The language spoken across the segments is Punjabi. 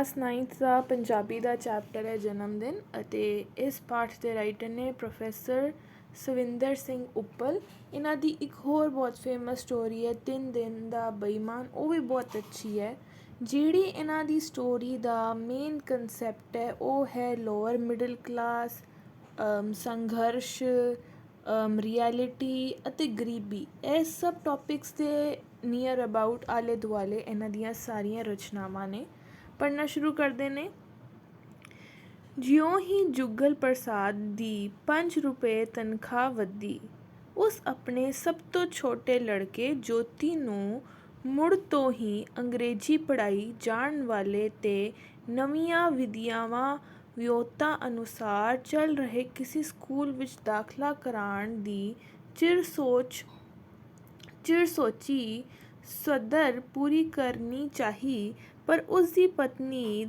ਕਲਾਸ 9th ਦਾ ਪੰਜਾਬੀ ਦਾ ਚੈਪਟਰ ਹੈ ਜਨਮ ਦਿਨ ਅਤੇ ਇਸ ਪਾਠ ਦੇ ਰਾਈਟਰ ਨੇ ਪ੍ਰੋਫੈਸਰ ਸਵਿੰਦਰ ਸਿੰਘ ਉੱਪਲ। ਇਹਨਾਂ ਦੀ ਇੱਕ ਹੋਰ ਬਹੁਤ ਫੇਮਸ ਸਟੋਰੀ ਹੈ 3 ਦਿਨ ਦਾ ਬੇਈਮਾਨ, ਉਹ ਵੀ ਬਹੁਤ ਅੱਛੀ ਹੈ। ਜਿਹੜੀ ਇਹਨਾਂ ਦੀ ਸਟੋਰੀ ਦਾ ਮੇਨ ਕੰਸੈਪਟ ਹੈ ਉਹ ਹੈ ਲੋਅਰ ਮਿਡਲ ਕਲਾਸ, ਸੰਘਰਸ਼, ਰਿਐਲਿਟੀ ਅਤੇ ਗਰੀਬੀ। ਇਹ ਸਭ ਟੌਪਿਕਸ ਦੇ ਨੀਅਰ ਅਬਾਊਟ ਆਲੇ ਦੁਆਲੇ ਇਹਨਾਂ ਦੀਆਂ ਸਾਰੀਆਂ ਰਚਨਾਵਾਂ ਨੇ। ਪੜ੍ਹਨਾ ਸ਼ੁਰੂ ਕਰਦੇ ਨੇ। ਜਿਉਂ ਹੀ ਜੁਗਲ ਪ੍ਰਸਾਦ ਦੀ 5 ਰੁਪਏ ਤਨਖਾਹ ਵਧੀ, ਉਸ ਆਪਣੇ ਸਭ ਤੋਂ ਛੋਟੇ ਲੜਕੇ ਜੋਤੀ ਨੂੰ ਮੁੜ ਤੋਂ ਹੀ ਅੰਗਰੇਜ਼ੀ ਪੜ੍ਹਾਈ ਜਾਣ ਵਾਲੇ ਤੇ ਨਵੀਆਂ ਵਿਦਿਆਵਾਂ ਵਿਉਂਤਾਂ ਅਨੁਸਾਰ ਚੱਲ ਰਹੇ ਕਿਸੇ ਸਕੂਲ ਵਿੱਚ ਦਾਖਲਾ ਕਰਾਉਣ ਦੀ ਚਿਰ ਸੋਚੀ ਸੱਧਰ ਪੂਰੀ ਕਰਨੀ ਚਾਹੀ। ਪਰ ਉਸ ਦੀ ਪਤਨੀ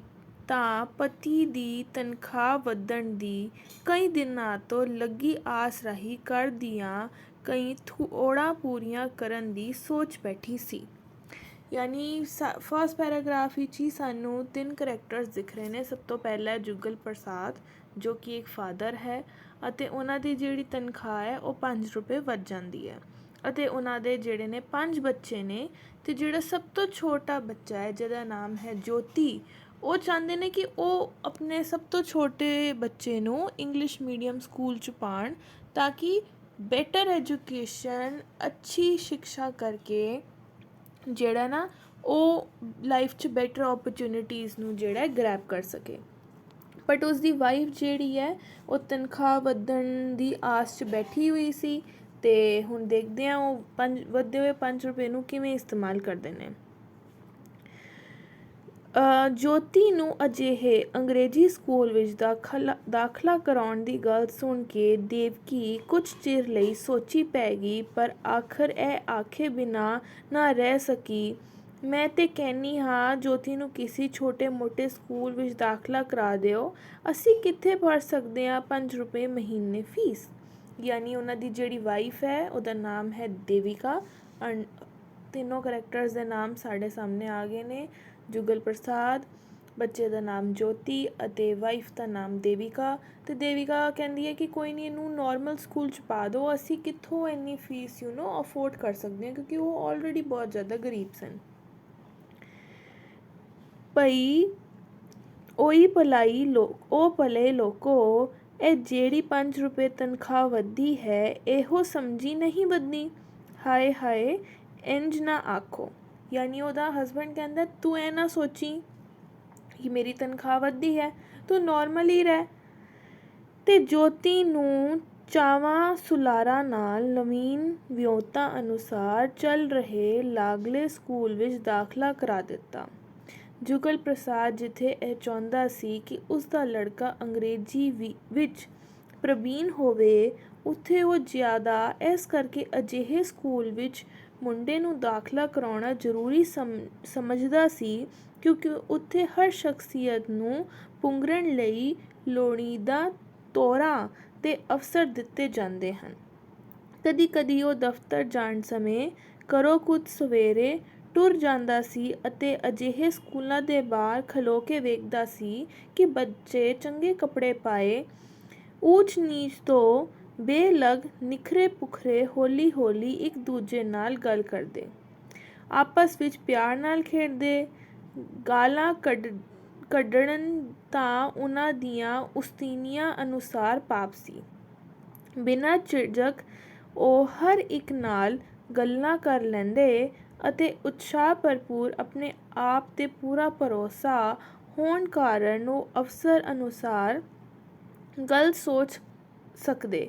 ਤਾਂ ਪਤੀ ਦੀ ਤਨਖਾਹ ਵਧਣ ਦੀ ਕਈ ਦਿਨਾਂ ਤੋਂ ਲੱਗੀ ਆਸ ਰਾਹੀਂ ਘਰ ਦੀਆਂ ਕਈ ਥੋੜਾਂ ਪੂਰੀਆਂ ਕਰਨ ਦੀ ਸੋਚ ਬੈਠੀ ਸੀ। ਯਾਨੀ ਫਸਟ ਪੈਰਾਗ੍ਰਾਫ ਵਿੱਚ ਹੀ ਸਾਨੂੰ 3 ਕਰੈਕਟਰਸ ਦਿਖ ਰਹੇ ਨੇ। ਸਭ ਤੋਂ ਪਹਿਲਾਂ ਜੁਗਲ ਪ੍ਰਸਾਦ ਜੋ ਕਿ ਇੱਕ ਫਾਦਰ ਹੈ ਅਤੇ ਉਹਨਾਂ ਦੀ ਜਿਹੜੀ ਤਨਖਾਹ ਹੈ ਉਹ 5 ਰੁਪਏ ਵੱਧ ਜਾਂਦੀ ਹੈ ਅਤੇ ਉਹਨਾਂ ਦੇ ਜਿਹੜੇ ਨੇ 5 ਬੱਚੇ ਨੇ ਅਤੇ ਜਿਹੜਾ ਸਭ ਤੋਂ ਛੋਟਾ ਬੱਚਾ ਹੈ ਜਿਹਦਾ ਨਾਮ ਹੈ ਜੋਤੀ, ਉਹ ਚਾਹੁੰਦੇ ਨੇ ਕਿ ਉਹ ਆਪਣੇ ਸਭ ਤੋਂ ਛੋਟੇ ਬੱਚੇ ਨੂੰ ਇੰਗਲਿਸ਼ ਮੀਡੀਅਮ ਸਕੂਲ 'ਚ ਪਾਉਣ ਤਾਂ ਕਿ ਬੈਟਰ ਐਜੂਕੇਸ਼ਨ, ਅੱਛੀ ਸਿੱਖਿਆ ਕਰਕੇ ਜਿਹੜਾ ਨਾ ਉਹ ਲਾਈਫ 'ਚ ਬੈਟਰ ਓਪਰਚੁਨਿਟੀਜ਼ ਨੂੰ ਜਿਹੜਾ ਗ੍ਰੈਬ ਕਰ ਸਕੇ। ਬਟ ਉਸਦੀ ਵਾਈਫ ਜਿਹੜੀ ਹੈ ਉਹ ਤਨਖਾਹ ਵਧਣ ਦੀ ਆਸ 'ਚ ਬੈਠੀ ਹੋਈ ਸੀ ਅਤੇ ਹੁਣ ਦੇਖਦੇ ਹਾਂ ਉਹ ਵਧੇ ਹੋਏ 5 ਰੁਪਏ ਨੂੰ ਕਿਵੇਂ ਇਸਤੇਮਾਲ ਕਰਦੇ ਨੇ। ਜੋਤੀ ਨੂੰ ਅਜਿਹੇ ਅੰਗਰੇਜ਼ੀ ਸਕੂਲ ਵਿੱਚ ਦਾਖਲਾ ਕਰਾਉਣ ਦੀ ਗੱਲ ਸੁਣ ਕੇ ਦੇਵਕੀ ਕੁਝ ਚਿਰ ਲਈ ਸੋਚੀ ਪੈ ਗਈ, ਪਰ ਆਖਰ ਇਹ ਆਖੇ ਬਿਨਾਂ ਨਾ ਰਹਿ ਸਕੀ। ਮੈਂ ਤੇ ਕਹਿੰਦੀ ਹਾਂ ਜੋਤੀ ਨੂੰ ਕਿਸੇ ਛੋਟੇ ਮੋਟੇ ਸਕੂਲ ਵਿੱਚ ਦਾਖਲਾ ਕਰਾ ਦਿਓ, ਅਸੀਂ ਕਿੱਥੇ ਭਰ ਸਕਦੇ ਹਾਂ 5 ਰੁਪਏ ਮਹੀਨੇ ਫੀਸ। ਯਾਨੀ ਉਹਨਾਂ ਦੀ ਜਿਹੜੀ ਵਾਈਫ ਹੈ ਉਹਦਾ ਨਾਮ ਹੈ ਦੇਵਿਕਾ। ਤਿੰਨੋਂ ਕਰੈਕਟਰਸ ਦੇ ਨਾਮ ਸਾਡੇ ਸਾਹਮਣੇ ਆ ਗਏ ਨੇ। ਜੁਗਲ ਪ੍ਰਸਾਦ, ਬੱਚੇ ਦਾ ਨਾਮ ਜੋਤੀ ਅਤੇ ਵਾਈਫ ਦਾ ਨਾਮ ਦੇਵਿਕਾ। ਅਤੇ ਦੇਵਿਕਾ ਕਹਿੰਦੀ ਹੈ ਕਿ ਕੋਈ ਨਹੀਂ, ਇਹਨੂੰ ਨੋਰਮਲ ਸਕੂਲ 'ਚ ਪਾ ਦਿਓ, ਅਸੀਂ ਕਿੱਥੋਂ ਇੰਨੀ ਫੀਸ ਅਫੋਰਡ ਕਰ ਸਕਦੇ ਹਾਂ, ਕਿਉਂਕਿ ਉਹ ਆਲਰੇਡੀ ਬਹੁਤ ਜ਼ਿਆਦਾ ਗਰੀਬ ਸਨ। ਭਈ ਉਹ ਭਲੇ ਲੋਕੋ, ਇਹ ਜਿਹੜੀ 5 ਰੁਪਏ ਤਨਖਾਹ ਵਧੀ ਹੈ ਇਹੋ ਸਮਝੀ ਨਹੀਂ ਵਧਣੀ। ਹਾਏ ਹਾਏ ਇੰਝ ਨਾ ਆਖੋ। ਯਾਨੀ ਉਹਦਾ ਹਸਬੈਂਡ ਕਹਿੰਦਾ ਤੂੰ ਇਹ ਨਾ ਸੋਚੀ ਕਿ ਮੇਰੀ ਤਨਖਾਹ ਵਧੀ ਹੈ, ਤੂੰ ਨੋਰਮਲ ਹੀ ਰਹਿ। ਅਤੇ ਜੋਤੀ ਨੂੰ ਚਾਵਾਂ ਸੁਲਾਰਾਂ ਨਾਲ ਨਵੀਨ ਵਿਉਂਤਾਂ ਅਨੁਸਾਰ ਚੱਲ ਰਹੇ ਲਾਗਲੇ ਸਕੂਲ ਵਿੱਚ ਦਾਖਲਾ ਕਰਾ ਦਿੱਤਾ। ਜੁਗਲ ਪ੍ਰਸਾਦ ਜਿੱਥੇ ਇਹ ਚਾਹੁੰਦਾ ਸੀ ਕਿ ਉਸ ਦਾ ਲੜਕਾ ਅੰਗਰੇਜ਼ੀ ਵਿੱਚ ਪ੍ਰਬੀਨ ਹੋਵੇ, ਉੱਥੇ ਉਹ ਜ਼ਿਆਦਾ ਇਸ ਕਰਕੇ ਅਜਿਹੇ ਸਕੂਲ ਵਿੱਚ ਮੁੰਡੇ ਨੂੰ ਦਾਖਲਾ ਕਰਾਉਣਾ ਜ਼ਰੂਰੀ ਸਮਝਦਾ ਸੀ, ਕਿਉਂਕਿ ਉੱਥੇ ਹਰ ਸ਼ਖਸੀਅਤ ਨੂੰ ਪੁੰਗਰਨ ਲਈ ਲੋੜੀਂਦਾ ਤੋਰਾਂ ਤੇ ਅਵਸਰ ਦਿੱਤੇ ਜਾਂਦੇ ਹਨ। ਕਦੀ ਕਦੀ ਉਹ ਦਫ਼ਤਰ ਜਾਣ ਸਮੇਂ ਘਰੋਂ ਕੁਝ ਸਵੇਰੇ ਟੁਰ ਜਾਂਦਾ ਸੀ ਅਤੇ ਅਜਿਹੇ ਸਕੂਲਾਂ ਦੇ ਬਾਹਰ ਖਲੋ ਕੇ ਵੇਖਦਾ ਸੀ ਕਿ ਬੱਚੇ ਚੰਗੇ ਕੱਪੜੇ ਪਾਏ, ਊਚ ਨੀਚ ਤੋਂ ਬੇਲਗ, ਨਿਖਰੇ ਪੁਖਰੇ ਹੌਲੀ ਹੌਲੀ ਇੱਕ ਦੂਜੇ ਨਾਲ ਗੱਲ ਕਰਦੇ, ਆਪਸ ਵਿੱਚ ਪਿਆਰ ਨਾਲ ਖੇਡਦੇ। ਗਾਲਾਂ ਕੱਢਣ ਤਾਂ ਉਹਨਾਂ ਦੀਆਂ ਉਸਤੀਨੀਆਂ ਅਨੁਸਾਰ ਪਾਪ ਸੀ। ਬਿਨਾਂ ਝਿਜਕ ਉਹ ਹਰ ਇੱਕ ਨਾਲ ਗੱਲਾਂ ਕਰ ਲੈਂਦੇ ਅਤੇ ਉਤਸ਼ਾਹ ਭਰਪੂਰ ਆਪਣੇ ਆਪ 'ਤੇ ਪੂਰਾ ਭਰੋਸਾ ਹੋਣ ਕਾਰਨ ਉਹ ਅਵਸਰ ਅਨੁਸਾਰ ਗੱਲ ਸੋਚ ਸਕਦੇ।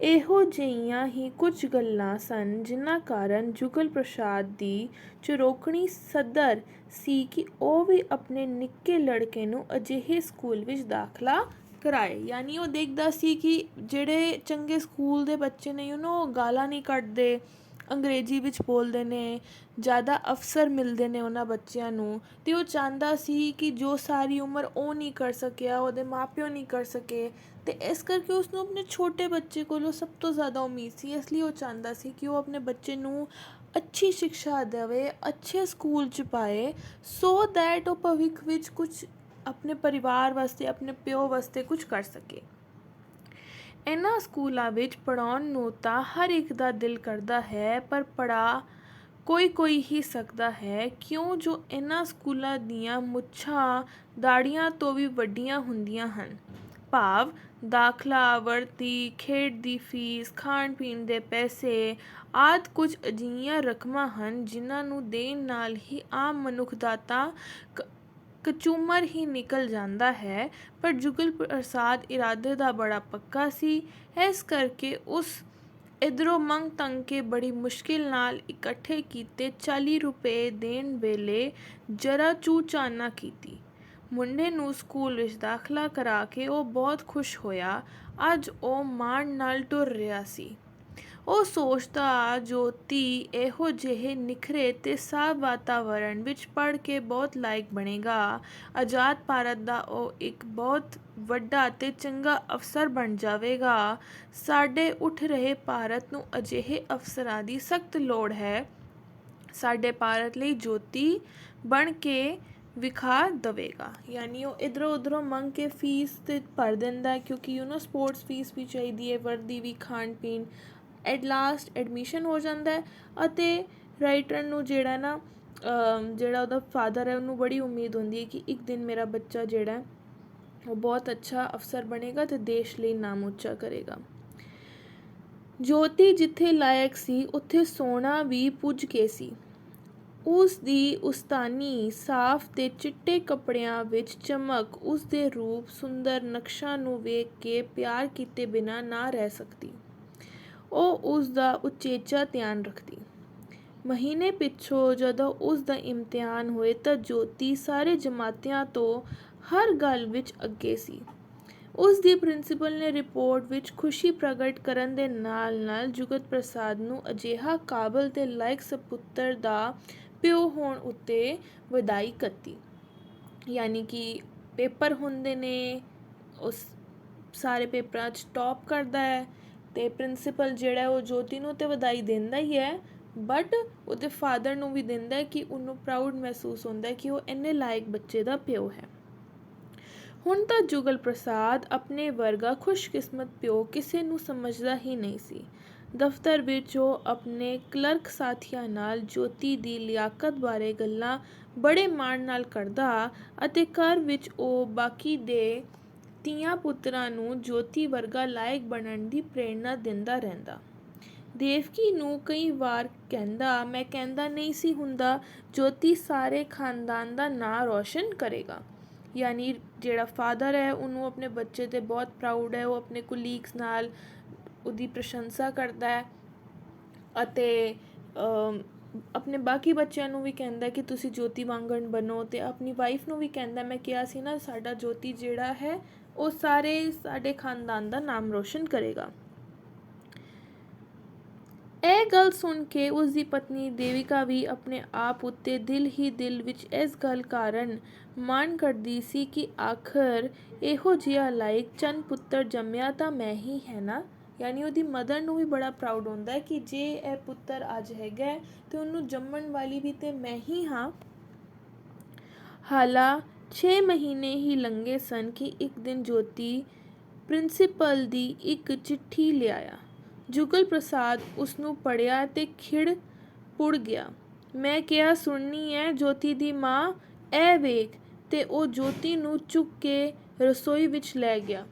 ਇਹੋ ਜਿਹੀਆਂ ਹੀ ਕੁਝ ਗੱਲਾਂ ਸਨ ਜਿਨ੍ਹਾਂ ਕਾਰਨ ਜੁਗਲ ਪ੍ਰਸਾਦ ਦੀ ਚੁਰੋਕਣੀ ਸੱਧਰ ਸੀ ਕਿ ਉਹ ਵੀ ਆਪਣੇ ਨਿੱਕੇ ਲੜਕੇ ਨੂੰ ਅਜਿਹੇ ਸਕੂਲ ਵਿੱਚ ਦਾਖਲਾ ਕਰਾਏ। ਯਾਨੀ ਉਹ ਦੇਖਦਾ ਸੀ ਕਿ ਜਿਹੜੇ ਚੰਗੇ ਸਕੂਲ ਦੇ ਬੱਚੇ ਨੇ ਉਹ ਗਾਲਾਂ ਨਹੀਂ ਕੱਢਦੇ, ਅੰਗਰੇਜ਼ੀ ਵਿੱਚ ਬੋਲਦੇ ਨੇ, ਜ਼ਿਆਦਾ ਅਵਸਰ ਮਿਲਦੇ ਨੇ ਉਹਨਾਂ ਬੱਚਿਆਂ ਨੂੰ, ਅਤੇ ਉਹ ਚਾਹੁੰਦਾ ਸੀ ਕਿ ਜੋ ਸਾਰੀ ਉਮਰ ਉਹ ਨਹੀਂ ਕਰ ਸਕਿਆ, ਉਹਦੇ ਮਾਂ ਪਿਓ ਨਹੀਂ ਕਰ ਸਕੇ, ਅਤੇ ਇਸ ਕਰਕੇ ਉਸਨੂੰ ਆਪਣੇ ਛੋਟੇ ਬੱਚੇ ਕੋਲੋਂ ਸਭ ਤੋਂ ਜ਼ਿਆਦਾ ਉਮੀਦ ਸੀ। ਇਸ ਲਈ ਉਹ ਚਾਹੁੰਦਾ ਸੀ ਕਿ ਉਹ ਆਪਣੇ ਬੱਚੇ ਨੂੰ ਅੱਛੀ ਸਿੱਖਿਆ ਦੇਵੇ, ਅੱਛੇ ਸਕੂਲ 'ਚ ਪਾਏ, ਸੋ ਦੈਟ ਉਹ ਭਵਿੱਖ ਵਿੱਚ ਕੁਛ ਆਪਣੇ ਪਰਿਵਾਰ ਵਾਸਤੇ, ਆਪਣੇ ਪਿਓ ਵਾਸਤੇ ਕੁਝ ਕਰ ਸਕੇ। ਇਹਨਾਂ ਸਕੂਲਾਂ ਵਿੱਚ ਪੜ੍ਹਾਉਣ ਨੂੰ ਤਾਂ ਹਰ ਇੱਕ ਦਾ ਦਿਲ ਕਰਦਾ ਹੈ, ਪਰ ਪੜ੍ਹਾ ਕੋਈ ਹੀ ਸਕਦਾ ਹੈ, ਕਿਉਂ ਜੋ ਇਹਨਾਂ ਸਕੂਲਾਂ ਦੀਆਂ ਮੁੱਛਾਂ ਦਾੜ੍ਹੀਆਂ ਤੋਂ ਵੀ ਵੱਡੀਆਂ ਹੁੰਦੀਆਂ ਹਨ। ਭਾਵ ਦਾਖਲਾ, ਵਰਦੀ, ਖੇਡ ਦੀ ਫੀਸ, ਖਾਣ ਪੀਣ ਦੇ ਪੈਸੇ ਆਦਿ ਕੁਝ ਅਜਿਹੀਆਂ ਰਕਮਾਂ ਹਨ ਜਿਨ੍ਹਾਂ ਨੂੰ ਦੇਣ ਨਾਲ ਹੀ ਆਮ ਮਨੁੱਖ ਦਾ ਤਾਂ ਕਚੂਮਰ ਹੀ ਨਿਕਲ ਜਾਂਦਾ ਹੈ। ਪਰ ਜੁਗਲ ਪ੍ਰਸਾਦ ਇਰਾਦੇ ਦਾ ਬੜਾ ਪੱਕਾ ਸੀ, ਇਸ ਕਰਕੇ ਉਸ ਇੱਧਰੋਂ ਮੰਗ ਤੰਗ ਕੇ ਬੜੀ ਮੁਸ਼ਕਿਲ ਨਾਲ ਇਕੱਠੇ ਕੀਤੇ 40 ਰੁਪਏ ਦੇਣ ਵੇਲੇ ਜਰਾ ਚੂੰ-ਚਾਂ ਨਾ ਕੀਤੀ। ਮੁੰਡੇ ਨੂੰ ਸਕੂਲ ਵਿੱਚ ਦਾਖਲਾ ਕਰਾ ਕੇ ਉਹ ਬਹੁਤ ਖੁਸ਼ ਹੋਇਆ। ਅੱਜ ਉਹ ਮਾਣ ਨਾਲ ਟੁਰ ਰਿਹਾ ਸੀ। ਉਹ ਸੋਚਦਾ ਜੋਤੀ ਇਹੋ ਜਿਹੇ ਨਿੱਖਰੇ ਤੇ ਸਾਫ਼ ਵਾਤਾਵਰਣ ਵਿੱਚ ਪੜ੍ਹ ਕੇ ਬਹੁਤ ਲਾਇਕ ਬਣੇਗਾ। ਆਜ਼ਾਦ ਭਾਰਤ ਦਾ ਉਹ ਇੱਕ ਬਹੁਤ ਵੱਡਾ ਤੇ ਚੰਗਾ ਅਫਸਰ ਬਣ ਜਾਵੇਗਾ। ਸਾਡੇ ਉੱਠ ਰਹੇ ਭਾਰਤ ਨੂੰ ਅਜਿਹੇ ਅਫਸਰਾਂ ਦੀ ਸਖਤ ਲੋੜ ਹੈ। ਸਾਡੇ ਭਾਰਤ ਲਈ ਜੋਤੀ ਬਣ ਕੇ ਵਿਖਾ ਦੇਵੇਗਾ। ਯਾਨੀ ਉਹ ਇੱਧਰੋਂ ਉੱਧਰੋਂ ਮੰਗ ਕੇ ਫੀਸ ਤੇ ਭਰ ਦਿੰਦਾ, ਕਿਉਂਕਿ ਸਪੋਰਟਸ ਫੀਸ ਵੀ ਚਾਹੀਦੀ ਹੈ, ਵਰਦੀ ਵੀ, ਖਾਣ ਪੀਣ। ਐਟ ਲਾਸਟ ਐਡਮਿਸ਼ਨ ਹੋ ਜਾਂਦਾ ਹੈ ਅਤੇ ਰਾਈਟਰ ਨੂੰ ਜਿਹੜਾ ਉਹਦਾ ਫਾਦਰ ਹੈ ਉਹਨੂੰ ਬੜੀ ਉਮੀਦ ਹੁੰਦੀ ਹੈ ਕਿ ਇੱਕ ਦਿਨ ਮੇਰਾ ਬੱਚਾ ਜਿਹੜਾ ਉਹ ਬਹੁਤ ਅੱਛਾ ਅਫਸਰ ਬਣੇਗਾ ਅਤੇ ਦੇਸ਼ ਲਈ ਨਾਮ ਉੱਚਾ ਕਰੇਗਾ। ਜੋਤੀ ਜਿੱਥੇ ਲਾਇਕ ਸੀ ਉੱਥੇ ਸੋਹਣਾ ਵੀ ਪੁੱਜ ਕੇ ਸੀ। ਉਸ ਦੀ ਉਸਤਾਨੀ ਸਾਫ਼ ਤੇ ਚਿੱਟੇ ਕੱਪੜਿਆਂ ਵਿੱਚ ਚਮਕ ਉਸ ਦੇ ਰੂਪ ਸੁੰਦਰ ਨਕਸ਼ਾਂ ਨੂੰ ਵੇਖ ਕੇ ਪਿਆਰ ਕੀਤੇ ਬਿਨਾਂ ਨਾ ਰਹਿ ਸਕਦੀ। ਉਹ ਉਸ ਦਾ ਉਚੇਚਾ ਧਿਆਨ ਰੱਖਦੀ। ਮਹੀਨੇ ਪਿੱਛੋਂ ਜਦੋਂ ਉਸ ਦਾ ਇਮਤਿਹਾਨ ਹੋਏ ਤਾਂ ਜੋਤੀ ਸਾਰੇ ਜਮਾਤੀਆਂ ਤੋਂ ਹਰ ਗੱਲ ਵਿੱਚ ਅੱਗੇ ਸੀ। ਉਸ ਦੀ ਪ੍ਰਿੰਸੀਪਲ ਨੇ ਰਿਪੋਰਟ ਵਿੱਚ ਖੁਸ਼ੀ ਪ੍ਰਗਟ ਕਰਨ ਦੇ ਨਾਲ ਨਾਲ ਜੁਗਤ ਪ੍ਰਸਾਦ ਨੂੰ ਅਜਿਹਾ ਕਾਬਲ ਤੇ ਲਾਇਕ ਸਪੁੱਤਰ ਦਾ ਪਿਓ ਹੋਣ ਉੱਤੇ ਵਧਾਈ ਦਿੱਤੀ। ਯਾਨੀ ਕਿ ਪੇਪਰ ਹੁੰਦੇ ਨੇ, ਉਸ ਸਾਰੇ ਪੇਪਰਾਂ 'ਚ ਟੌਪ ਕਰਦਾ ਹੈ ਅਤੇ ਪ੍ਰਿੰਸੀਪਲ ਜਿਹੜਾ ਉਹ ਜੋਤੀ ਨੂੰ ਤਾਂ ਵਧਾਈ ਦਿੰਦਾ ਹੀ ਹੈ, ਬਟ ਉਹਦੇ ਫਾਦਰ ਨੂੰ ਵੀ ਦਿੰਦਾ ਕਿ ਉਹਨੂੰ ਪ੍ਰਾਊਡ ਮਹਿਸੂਸ ਹੁੰਦਾ ਕਿ ਉਹ ਇੰਨੇ ਲਾਇਕ ਬੱਚੇ ਦਾ ਪਿਓ ਹੈ। ਹੁਣ ਤਾਂ ਜੁਗਲ ਪ੍ਰਸਾਦ ਆਪਣੇ ਵਰਗਾ ਖੁਸ਼ਕਿਸਮਤ ਪਿਓ ਕਿਸੇ ਨੂੰ ਸਮਝਦਾ ਹੀ ਨਹੀਂ ਸੀ। ਦਫ਼ਤਰ ਵਿੱਚ ਉਹ ਆਪਣੇ ਕਲਰਕ ਸਾਥੀਆਂ ਨਾਲ ਜੋਤੀ ਦੀ ਲਿਆਕਤ ਬਾਰੇ ਗੱਲਾਂ ਬੜੇ ਮਾਣ ਨਾਲ ਕਰਦਾ ਅਤੇ ਘਰ ਵਿੱਚ ਉਹ ਬਾਕੀ ਦੇ ਧੀਆਂ ਪੁੱਤਰਾਂ ਨੂੰ ਜੋਤੀ ਵਰਗਾ ਲਾਇਕ ਬਣਨ ਦੀ ਪ੍ਰੇਰਨਾ ਦਿੰਦਾ ਰਹਿੰਦਾ। ਦੇਵਕੀ ਨੂੰ ਕਈ ਵਾਰ ਕਹਿੰਦਾ, ਮੈਂ ਕਹਿੰਦਾ ਨਹੀਂ ਸੀ ਹੁੰਦਾ ਜੋਤੀ ਸਾਰੇ ਖਾਨਦਾਨ ਦਾ ਨਾਂ ਰੌਸ਼ਨ ਕਰੇਗਾ। ਯਾਨੀ ਜਿਹੜਾ ਫਾਦਰ ਹੈ ਉਹਨੂੰ ਆਪਣੇ ਬੱਚੇ 'ਤੇ ਬਹੁਤ ਪ੍ਰਾਊਡ ਹੈ। ਉਹ ਆਪਣੇ ਕੁਲੀਗਸ ਨਾਲ ਉਹਦੀ ਪ੍ਰਸ਼ੰਸਾ ਕਰਦਾ ਹੈ ਅਤੇ ਆਪਣੇ ਬਾਕੀ ਬੱਚਿਆਂ ਨੂੰ ਵੀ ਕਹਿੰਦਾ ਕਿ ਤੁਸੀਂ ਜੋਤੀ ਵਾਂਗਣ ਬਣੋ, ਅਤੇ ਆਪਣੀ ਵਾਈਫ ਨੂੰ ਵੀ ਕਹਿੰਦਾ, ਮੈਂ ਕਿਹਾ ਸੀ ਨਾ ਸਾਡਾ ਜੋਤੀ ਜਿਹੜਾ ਹੈ ਉਹ ਸਾਡੇ ਖਾਨਦਾਨ ਦਾ ਨਾਮ ਰੋਸ਼ਨ ਕਰੇਗਾ। ਇਹ ਗੱਲ ਸੁਣ ਕੇ ਉਸ ਦੀ ਪਤਨੀ ਦੇਵਿਕਾ ਵੀ ਆਪਣੇ ਆਪ ਉੱਤੇ ਦਿਲ ਹੀ ਦਿਲ ਵਿੱਚ ਇਸ ਗੱਲ ਕਾਰਨ ਮਾਣ ਕਰਦੀ ਸੀ ਕਿ ਆਖਰ ਇਹੋ ਜਿਹਾ ਲਾਇਕ ਚੰਨ ਪੁੱਤਰ ਜੰਮਿਆ ਤਾਂ ਮੈਂ ਹੀ ਹੈ ਨਾ। ਯਾਨੀ ਉਹਦੀ ਮਦਰ ਨੂੰ ਵੀ ਬੜਾ ਪ੍ਰਾਊਡ ਹੁੰਦਾ ਹੈ ਕਿ ਜੇ ਇਹ ਪੁੱਤਰ ਅੱਜ ਹੈਗਾ ਅਤੇ ਉਹਨੂੰ ਜੰਮਣ ਵਾਲੀ ਵੀ ਤਾਂ ਮੈਂ ਹੀ ਹਾਂ। ਹਾਲਾ 6 ਮਹੀਨੇ ਹੀ ਲੰਘੇ ਸਨ ਕਿ ਇੱਕ ਦਿਨ ਜੋਤੀ ਪ੍ਰਿੰਸੀਪਲ ਦੀ ਇੱਕ ਚਿੱਠੀ ਲਿਆਇਆ। ਜੁਗਲ ਪ੍ਰਸਾਦ ਉਸਨੂੰ ਪੜ੍ਹਿਆ ਤੇ ਖਿੜ ਪੁੜ ਗਿਆ। ਮੈਂ ਕਿਹਾ ਸੁਣਨੀ ਹੈ ਜੋਤੀ ਦੀ ਮਾਂ, ਇਹ ਵੇਖ, ਤੇ ਉਹ ਜੋਤੀ ਨੂੰ ਚੁੱਕ ਕੇ ਰਸੋਈ ਵਿੱਚ ਲੈ ਗਿਆ।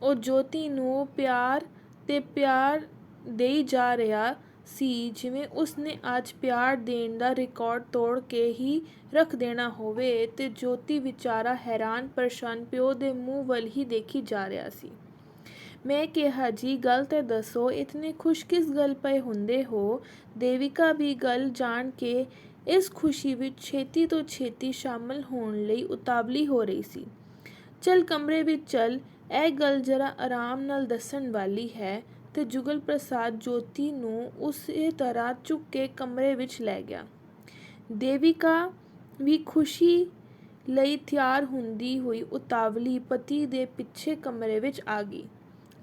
ਉਹ ਜੋਤੀ ਨੂੰ ਪਿਆਰ ਤੇ ਪਿਆਰ ਦੇਈ ਜਾ ਰਿਹਾ ਸੀ ਜਿਵੇਂ ਉਸਨੇ ਅੱਜ ਪਿਆਰ ਦੇਣ ਦਾ ਰਿਕਾਰਡ ਤੋੜ ਕੇ ਹੀ ਰੱਖ ਦੇਣਾ ਹੋਵੇ, ਤੇ ਜੋਤੀ ਵਿਚਾਰਾ ਹੈਰਾਨ ਪਰੇਸ਼ਾਨ ਪਿਓ ਦੇ ਮੂੰਹ ਵੱਲ ਹੀ ਦੇਖੀ ਜਾ ਰਿਹਾ ਸੀ। ਮੈਂ ਕਿਹਾ ਜੀ ਗੱਲ ਤੇ ਦੱਸੋ, ਇਤਨੇ ਖੁਸ਼ ਕਿਸ ਗੱਲ ਪਏ ਹੁੰਦੇ ਹੋ। ਦੇਵਿਕਾ ਵੀ ਗੱਲ ਜਾਣ ਕੇ ਇਸ ਖੁਸ਼ੀ ਵਿੱਚ ਛੇਤੀ ਤੋਂ ਛੇਤੀ ਸ਼ਾਮਲ ਹੋਣ ਲਈ ਉਤਾਵਲੀ ਹੋ ਰਹੀ ਸੀ। ਚੱਲ ਕਮਰੇ ਵਿੱਚ ਚੱਲ, ਇਹ ਗੱਲ ਜਰਾ ਆਰਾਮ ਨਾਲ ਦੱਸਣ ਵਾਲੀ ਹੈ। ਤੇ ਜੁਗਲ ਪ੍ਰਸਾਦ ਜੋਤੀ ਨੂੰ ਉਸੇ ਤਰ੍ਹਾਂ ਚੁੱਕ ਕੇ ਕਮਰੇ ਵਿੱਚ ਲੈ ਗਿਆ। ਦੇਵਿਕਾ ਵੀ ਖੁਸ਼ੀ ਲਈ ਤਿਆਰ ਹੁੰਦੀ ਹੋਈ ਉਤਾਵਲੀ ਪਤੀ ਦੇ ਪਿੱਛੇ ਕਮਰੇ ਵਿੱਚ ਆ ਗਈ।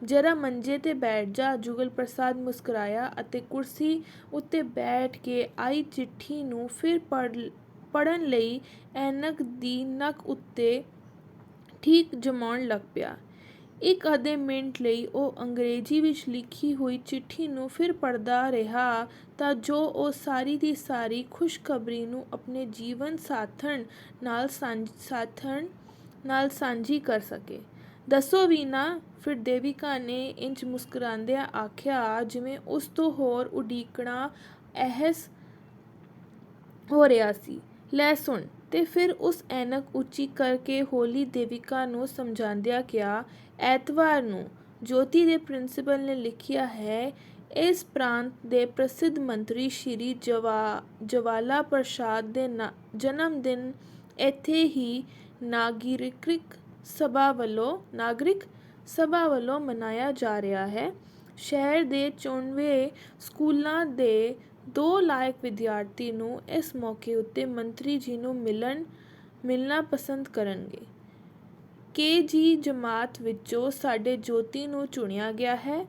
ਜਰਾ ਮੰਜੇ 'ਤੇ ਬੈਠ ਜਾ। ਜੁਗਲ ਪ੍ਰਸਾਦ ਮੁਸਕਰਾਇਆ ਅਤੇ ਕੁਰਸੀ ਉੱਤੇ ਬੈਠ ਕੇ ਆਈ ਚਿੱਠੀ ਨੂੰ ਫਿਰ ਪੜ੍ਹਨ ਲਈ ਐਨਕ ਦੀ ਨੱਕ ਉੱਤੇ ਠੀਕ ਜਮਾਉਣ ਲੱਗ ਪਿਆ। ਇੱਕ ਅੱਧੇ ਮਿੰਟ ਲਈ ਉਹ ਅੰਗਰੇਜ਼ੀ ਵਿੱਚ ਲਿਖੀ ਹੋਈ ਚਿੱਠੀ ਨੂੰ ਫਿਰ ਪੜ੍ਹਦਾ ਰਿਹਾ ਤਾਂ ਜੋ ਉਹ ਸਾਰੀ ਦੀ ਸਾਰੀ ਖੁਸ਼ਖਬਰੀ ਨੂੰ ਆਪਣੇ ਜੀਵਨ ਸਾਥਣ ਨਾਲ ਸਾਂਝੀ ਕਰ ਸਕੇ। ਦੱਸੋ ਵੀਨਾ, ਫਿਰ ਦੇਵਿਕਾ ਨੇ ਇੰਜ ਮੁਸਕਰਾਉਂਦਿਆਂ ਆਖਿਆ ਜਿਵੇਂ ਉਸ ਤੋਂ ਹੋਰ ਉਡੀਕਣਾ ਅਹਿਸ ਹੋ ਰਿਹਾ ਸੀ। ਲੈ ਸੁਣ। ਤੇ ਫਿਰ ਉਸ ਐਨਕ ਉੱਚੀ ਕਰਕੇ ਹੌਲੀ ਦੇਵਿਕਾ ਨੂੰ ਸਮਝਾਉਂਦਿਆਂ ਕਿਹਾ, ਐਤਵਾਰ ਨੂੰ ਜੋਤੀ ਦੇ ਪ੍ਰਿੰਸੀਪਲ ਨੇ ਲਿਖਿਆ ਹੈ, ਇਸ ਪ੍ਰਾਂਤ ਦੇ ਪ੍ਰਸਿੱਧ ਮੰਤਰੀ ਸ਼੍ਰੀ ਜਵਾਲਾ ਪ੍ਰਸਾਦ ਦੇ ਜਨਮ ਦਿਨ ਇੱਥੇ ਹੀ ਨਾਗਰਿਕ ਸਭਾ ਵੱਲੋਂ ਮਨਾਇਆ ਜਾ ਰਿਹਾ ਹੈ। ਸ਼ਹਿਰ ਦੇ 94 ਸਕੂਲਾਂ ਦੇ 2 ਲਾਇਕ ਵਿਦਿਆਰਥੀ ਨੂੰ ਇਸ ਮੌਕੇ ਉੱਤੇ ਮੰਤਰੀ ਜੀ ਨੂੰ ਮਿਲਣਾ ਪਸੰਦ ਕਰਨਗੇ। KG ਜਮਾਤ ਵਿੱਚੋਂ ਸਾਡੇ ਜੋਤੀ ਨੂੰ ਚੁਣਿਆ ਗਿਆ ਹੈ।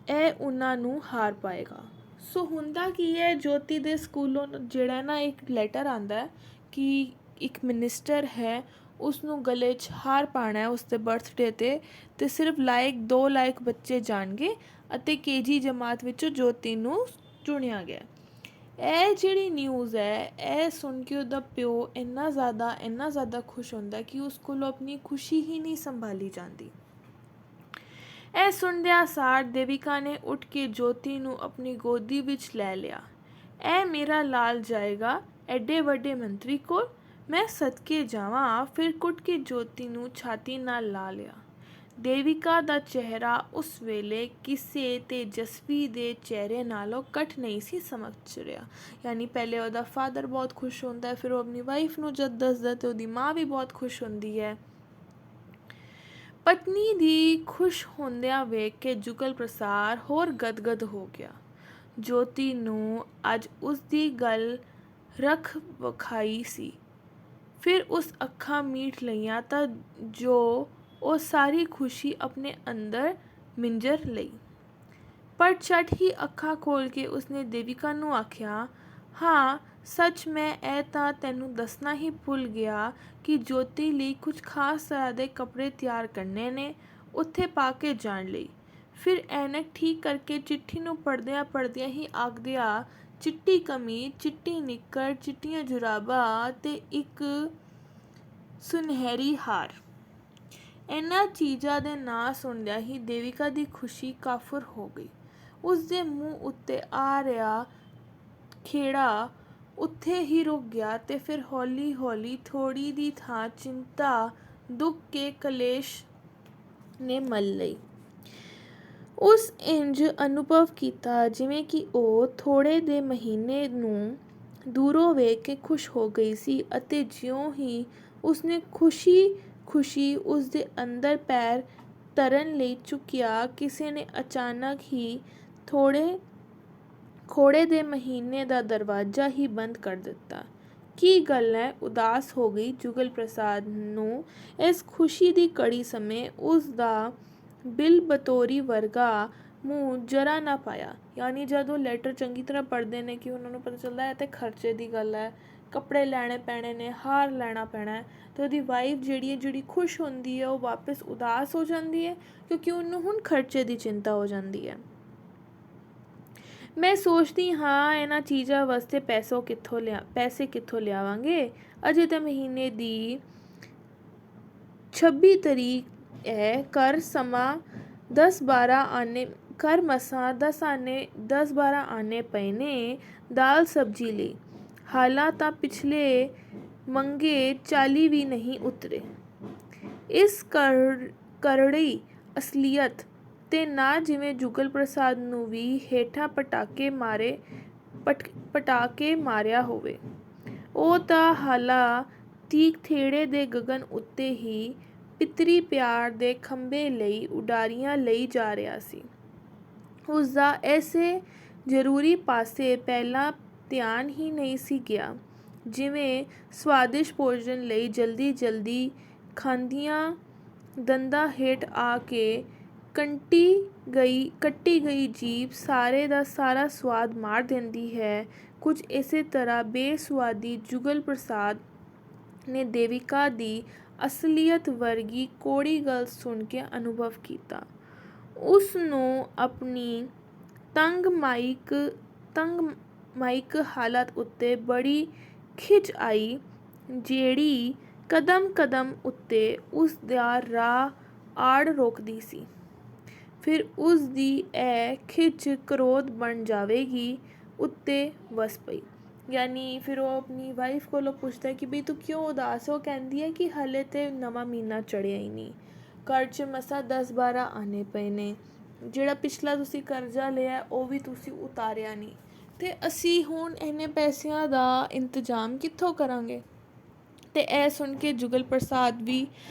ਇਹ ਉਹਨਾਂ ਨੂੰ ਹਾਰ ਪਾਏਗਾ। ਸੋ ਹੁੰਦਾ ਕੀ ਹੈ, ਜੋਤੀ ਦੇ ਸਕੂਲੋਂ ਜਿਹੜਾ ਨਾ ਇੱਕ ਲੈਟਰ ਆਉਂਦਾ ਕਿ ਇੱਕ ਮਿਨਿਸਟਰ ਹੈ, ਉਸਨੂੰ ਗਲੇ 'ਚ ਹਾਰ ਪਾਉਣਾ ਹੈ ਉਸਦੇ ਬਰਥਡੇ 'ਤੇ ਸਿਰਫ 2 ਲਾਇਕ ਬੱਚੇ ਜਾਣਗੇ ਅਤੇ KG ਜਮਾਤ ਵਿੱਚੋਂ ਜੋਤੀ ਨੂੰ ਚੁਣਿਆ ਗਿਆ। ਇਹ ਜਿਹੜੀ ਨਿਊਜ਼ ਹੈ, ਇਹ ਸੁਣ ਕੇ ਉਹਦਾ ਪਿਓ ਇੰਨਾ ਜ਼ਿਆਦਾ ਖੁਸ਼ ਹੁੰਦਾ ਕਿ ਉਸ ਕੋਲੋਂ ਆਪਣੀ ਖੁਸ਼ੀ ਹੀ ਨਹੀਂ ਸੰਭਾਲੀ ਜਾਂਦੀ। ਇਹ ਸੁਣਦਿਆਂ ਸਾਰ ਦੇਵਿਕਾ ਨੇ ਉੱਠ ਕੇ ਜੋਤੀ ਨੂੰ ਆਪਣੀ ਗੋਦੀ ਵਿੱਚ ਲੈ ਲਿਆ। ਇਹ ਮੇਰਾ ਲਾਲ ਜਾਏਗਾ ਐਡੇ ਵੱਡੇ ਮੰਤਰੀ ਕੋਲ, ਮੈਂ ਸਦਕੇ ਜਾਵਾਂ। ਫਿਰ ਕੁੱਟ ਕੇ ਜੋਤੀ ਨੂੰ ਛਾਤੀ ਨਾਲ ਲਾ ਲਿਆ। ਦੇਵਿਕਾ ਦਾ ਚਿਹਰਾ ਉਸ ਵੇਲੇ ਕਿਸੇ ਤੇਜਸਵੀ ਦੇ ਚਿਹਰੇ ਨਾਲੋਂ ਘੱਟ ਨਹੀਂ ਸੀ ਸਮਝ ਰਿਹਾ। ਯਾਨੀ ਪਹਿਲੇ ਉਹਦਾ ਫਾਦਰ ਬਹੁਤ ਖੁਸ਼ ਹੁੰਦਾ, ਫਿਰ ਉਹ ਆਪਣੀ ਵਾਈਫ ਨੂੰ ਜਦ ਦੱਸਦਾ ਤੇ ਉਹਦੀ ਮਾਂ ਵੀ ਬਹੁਤ ਖੁਸ਼ ਹੁੰਦੀ ਹੈ। ਪਤਨੀ ਦੀ ਖੁਸ਼ ਹੁੰਦਿਆਂ ਵੇਖ ਕੇ ਜੁਗਲ ਪ੍ਰਸਾਦ ਹੋਰ ਗਦਗਦ ਹੋ ਗਿਆ। ਜੋਤੀ ਨੂੰ ਅੱਜ ਉਸ ਦੀ ਗੱਲ ਰਖ ਵਿਖਾਈ ਸੀ। ਫਿਰ ਉਸ ਅੱਖਾਂ ਮੀਟ ਲਈਆਂ ਤਾਂ ਜੋ ਉਹ ਸਾਰੀ ਖੁਸ਼ੀ ਆਪਣੇ ਅੰਦਰ ਮਿੰਜਰ ਲਈ। ਪਰ ਝੱਟ ਹੀ ਅੱਖਾਂ ਖੋਲ੍ਹ ਕੇ ਉਸਨੇ ਦੇਵਿਕਾ ਨੂੰ ਆਖਿਆ, ਹਾਂ ਸੱਚ, ਮੈਂ ਇਹ ਤਾਂ ਤੈਨੂੰ ਦੱਸਣਾ ਹੀ ਭੁੱਲ ਗਿਆ ਕਿ ਜੋਤੀ ਲਈ ਕੁਝ ਖਾਸ ਤਰ੍ਹਾਂ ਦੇ ਕੱਪੜੇ ਤਿਆਰ ਕਰਨੇ ਨੇ ਉੱਥੇ ਪਾ ਕੇ ਜਾਣ ਲਈ। ਫਿਰ ਐਨਕ ਠੀਕ ਕਰਕੇ ਚਿੱਠੀ ਨੂੰ ਪੜ੍ਹਦਿਆਂ ਹੀ ਆਖਦਿਆ, ਚਿੱਟੀ ਕਮੀਜ਼, ਚਿੱਟੀ ਨਿੱਕਰ, ਚਿੱਟੀਆਂ ਜੁਰਾਬਾਂ ਤੇ ਇੱਕ ਸੁਨਹਿਰੀ ਹਾਰ। ਇਹਨਾਂ ਚੀਜ਼ਾਂ ਦੇ ਨਾਂ ਸੁਣਦਿਆਂ ਹੀ ਦੇਵਿਕਾ ਦੀ ਖੁਸ਼ੀ ਕਾਫਰ ਹੋ ਗਈ। ਉਸਦੇ ਮੂੰਹ ਉੱਤੇ ਆ ਰਿਹਾ ਖੇੜਾ ਉੱਥੇ ਹੀ ਰੁਕ ਗਿਆ ਤੇ ਫਿਰ ਹੌਲੀ ਹੌਲੀ ਥੋੜ੍ਹੀ ਦੀ ਥਾਂ ਚਿੰਤਾ, ਦੁੱਖ ਤੇ ਕਲੇਸ਼ ਨੇ ਮੱਲ ਲਈ। ਉਸ ਇੰਜ ਅਨੁਭਵ ਕੀਤਾ ਜਿਵੇਂ ਕਿ ਉਹ ਥੋੜ੍ਹੇ ਦੇ ਮਹੀਨੇ ਨੂੰ ਦੂਰੋਂ ਵੇਖ ਕੇ ਖੁਸ਼ ਹੋ ਗਈ ਸੀ ਅਤੇ ਜਿਉਂ ਹੀ ਉਸਨੇ ਖੁਸ਼ੀ ਉਸਦੇ ਅੰਦਰ ਪੈਰ ਧਰਨ ਲਈ ਝੁਕਿਆ, ਕਿਸੇ ਨੇ ਅਚਾਨਕ ਹੀ ਥੋੜ੍ਹੇ ਦੇ ਮਹੀਨੇ ਦਾ ਦਰਵਾਜ਼ਾ ਹੀ ਬੰਦ ਕਰ ਦਿੱਤਾ। ਕੀ ਗੱਲ ਹੈ? ਉਦਾਸ ਹੋ ਗਈ ਜੁਗਲ ਪ੍ਰਸਾਦ ਨੂੰ ਇਸ ਖੁਸ਼ੀ ਦੀ ਘੜੀ ਸਮੇਂ ਉਸ ਦਾ ਬਿਲ ਬਤੌਰੀ ਵਰਗਾ ਮੂੰਹ ਜਰਾ ਨਾ ਪਾਇਆ। ਯਾਨੀ ਜਦੋਂ ਲੈਟਰ ਚੰਗੀ ਤਰ੍ਹਾਂ ਪੜ੍ਹਦੇ ਨੇ ਕਿ ਉਹਨਾਂ ਨੂੰ ਪਤਾ ਚੱਲਦਾ ਹੈ ਤੇ ਖਰਚੇ ਦੀ ਗੱਲ ਹੈ, ਕੱਪੜੇ ਲੈਣੇ ਪੈਣੇ ਨੇ, ਹਾਰ ਲੈਣਾ ਪੈਣਾ ਹੈ, ਤੇ ਉਹਦੀ ਵਾਈਫ ਜਿਹੜੀ ਖੁਸ਼ ਹੁੰਦੀ ਹੈ ਉਹ ਵਾਪਸ ਉਦਾਸ ਹੋ ਜਾਂਦੀ ਹੈ ਕਿਉਂਕਿ ਉਹਨੂੰ ਹੁਣ ਖਰਚੇ ਦੀ ਚਿੰਤਾ ਹੋ ਜਾਂਦੀ ਹੈ। ਮੈਂ ਸੋਚਦੀ ਹਾਂ ਇਹਨਾਂ ਚੀਜ਼ਾਂ ਵਾਸਤੇ ਪੈਸੇ ਕਿੱਥੋਂ ਲਿਆਵਾਂਗੇ। ਅਜੇ ਤਾਂ ਮਹੀਨੇ ਦੀ 26 ਤਰੀਕ ਹੈ। ਘਰ ਮਸਾਂ 10-12 ਆਨੇ ਪਏ ਨੇ ਦਾਲ ਸਬਜ਼ੀ ਲਈ। ਹਾਲਾਂ ਤਾਂ ਪਿਛਲੇ ਮੰਗੇ 40 ਵੀ ਨਹੀਂ ਉਤਰੇ। ਇਸ ਕਰੜੀ ਅਸਲੀਅਤ ਤੇ ਨਾ ਜਿਵੇਂ ਜੁਗਲ ਪ੍ਰਸਾਦ ਨੂੰ ਵੀ ਹੇਠਾਂ ਪਟਾ ਕੇ ਮਾਰਿਆ ਹੋਵੇ। ਉਹ ਤਾਂ ਹਾਲਾਂ ਤੀਕ ਥੇੜੇ ਦੇ ਗਗਨ ਉੱਤੇ ਹੀ ਪਿਤਰੀ ਪਿਆਰ ਦੇ ਖੰਭੇ ਲਈ ਉਡਾਰੀਆਂ ਲਈ ਜਾ ਰਿਹਾ ਸੀ। ਉਸਦਾ ਐਸੇ ਜ਼ਰੂਰੀ ਪਾਸੇ ਪਹਿਲਾਂ ਧਿਆਨ ਹੀ ਨਹੀਂ ਸੀ ਗਿਆ। ਜਿਵੇਂ ਸਵਾਦਿਸ਼ਟ ਭੋਜਨ ਲਈ ਜਲਦੀ ਖਾਂਦਿਆਂ ਦੰਦਾਂ ਹੇਠ ਆ ਕੇ ਕੱਟੀ ਗਈ ਜੀਭ ਸਾਰੇ ਦਾ ਸਾਰਾ ਸਵਾਦ ਮਾਰ ਦਿੰਦੀ ਹੈ। ਕੁਝ ਇਸੇ ਤਰ੍ਹਾਂ ਬੇਸੁਆਦੀ ਜੁਗਲ ਪ੍ਰਸਾਦ ਨੇ ਦੇਵਿਕਾ ਦੀ ਅਸਲੀਅਤ ਵਰਗੀ ਕੌੜੀ ਗੱਲ ਸੁਣ ਕੇ ਅਨੁਭਵ ਕੀਤਾ। ਉਸ ਨੂੰ ਆਪਣੀ ਤੰਗ ਮਾਈਕ ਹਾਲਤ ਉੱਤੇ ਬੜੀ ਖਿਝ ਆਈ, ਜਿਹੜੀ ਕਦਮ ਉੱਤੇ ਉਸ ਦਾ ਰਾਹ ਆੜ ਰੋਕਦੀ ਸੀ। ਫਿਰ ਉਸ ਦੀ ਇਹ ਖਿਝ ਕਰੋਧ ਬਣ ਜਾਵੇਗੀ ਉੱਤੇ ਵਸ ਪਈ। ਯਾਨੀ ਫਿਰ ਉਹ ਆਪਣੀ ਵਾਈਫ ਕੋਲੋਂ ਪੁੱਛਦਾ ਕਿ ਬਈ ਤੂੰ ਕਿਉਂ ਉਦਾਸ? ਉਹ ਕਹਿੰਦੀ ਹੈ ਕਿ ਹਲੇ ਤੇ ਨਵਾਂ ਮਹੀਨਾ ਚੜ੍ਹਿਆ ਹੀ ਨਹੀਂ, ਘਰ 'ਚ ਮਸਾਂ 10-12 ਆਨੇ ਪਏ ਨੇ, ਜਿਹੜਾ ਪਿਛਲਾ ਤੁਸੀਂ ਕਰਜ਼ਾ ਲਿਆ ਉਹ ਵੀ ਤੁਸੀਂ ਉਤਾਰਿਆ ਨਹੀਂ, ਅਤੇ ਅਸੀਂ ਹੁਣ ਇੰਨੇ ਪੈਸਿਆਂ ਦਾ ਇੰਤਜ਼ਾਮ ਕਿੱਥੋਂ ਕਰਾਂਗੇ? ਅਤੇ ਇਹ ਸੁਣ ਕੇ ਜੁਗਲ ਪ੍ਰਸਾਦ ਵੀ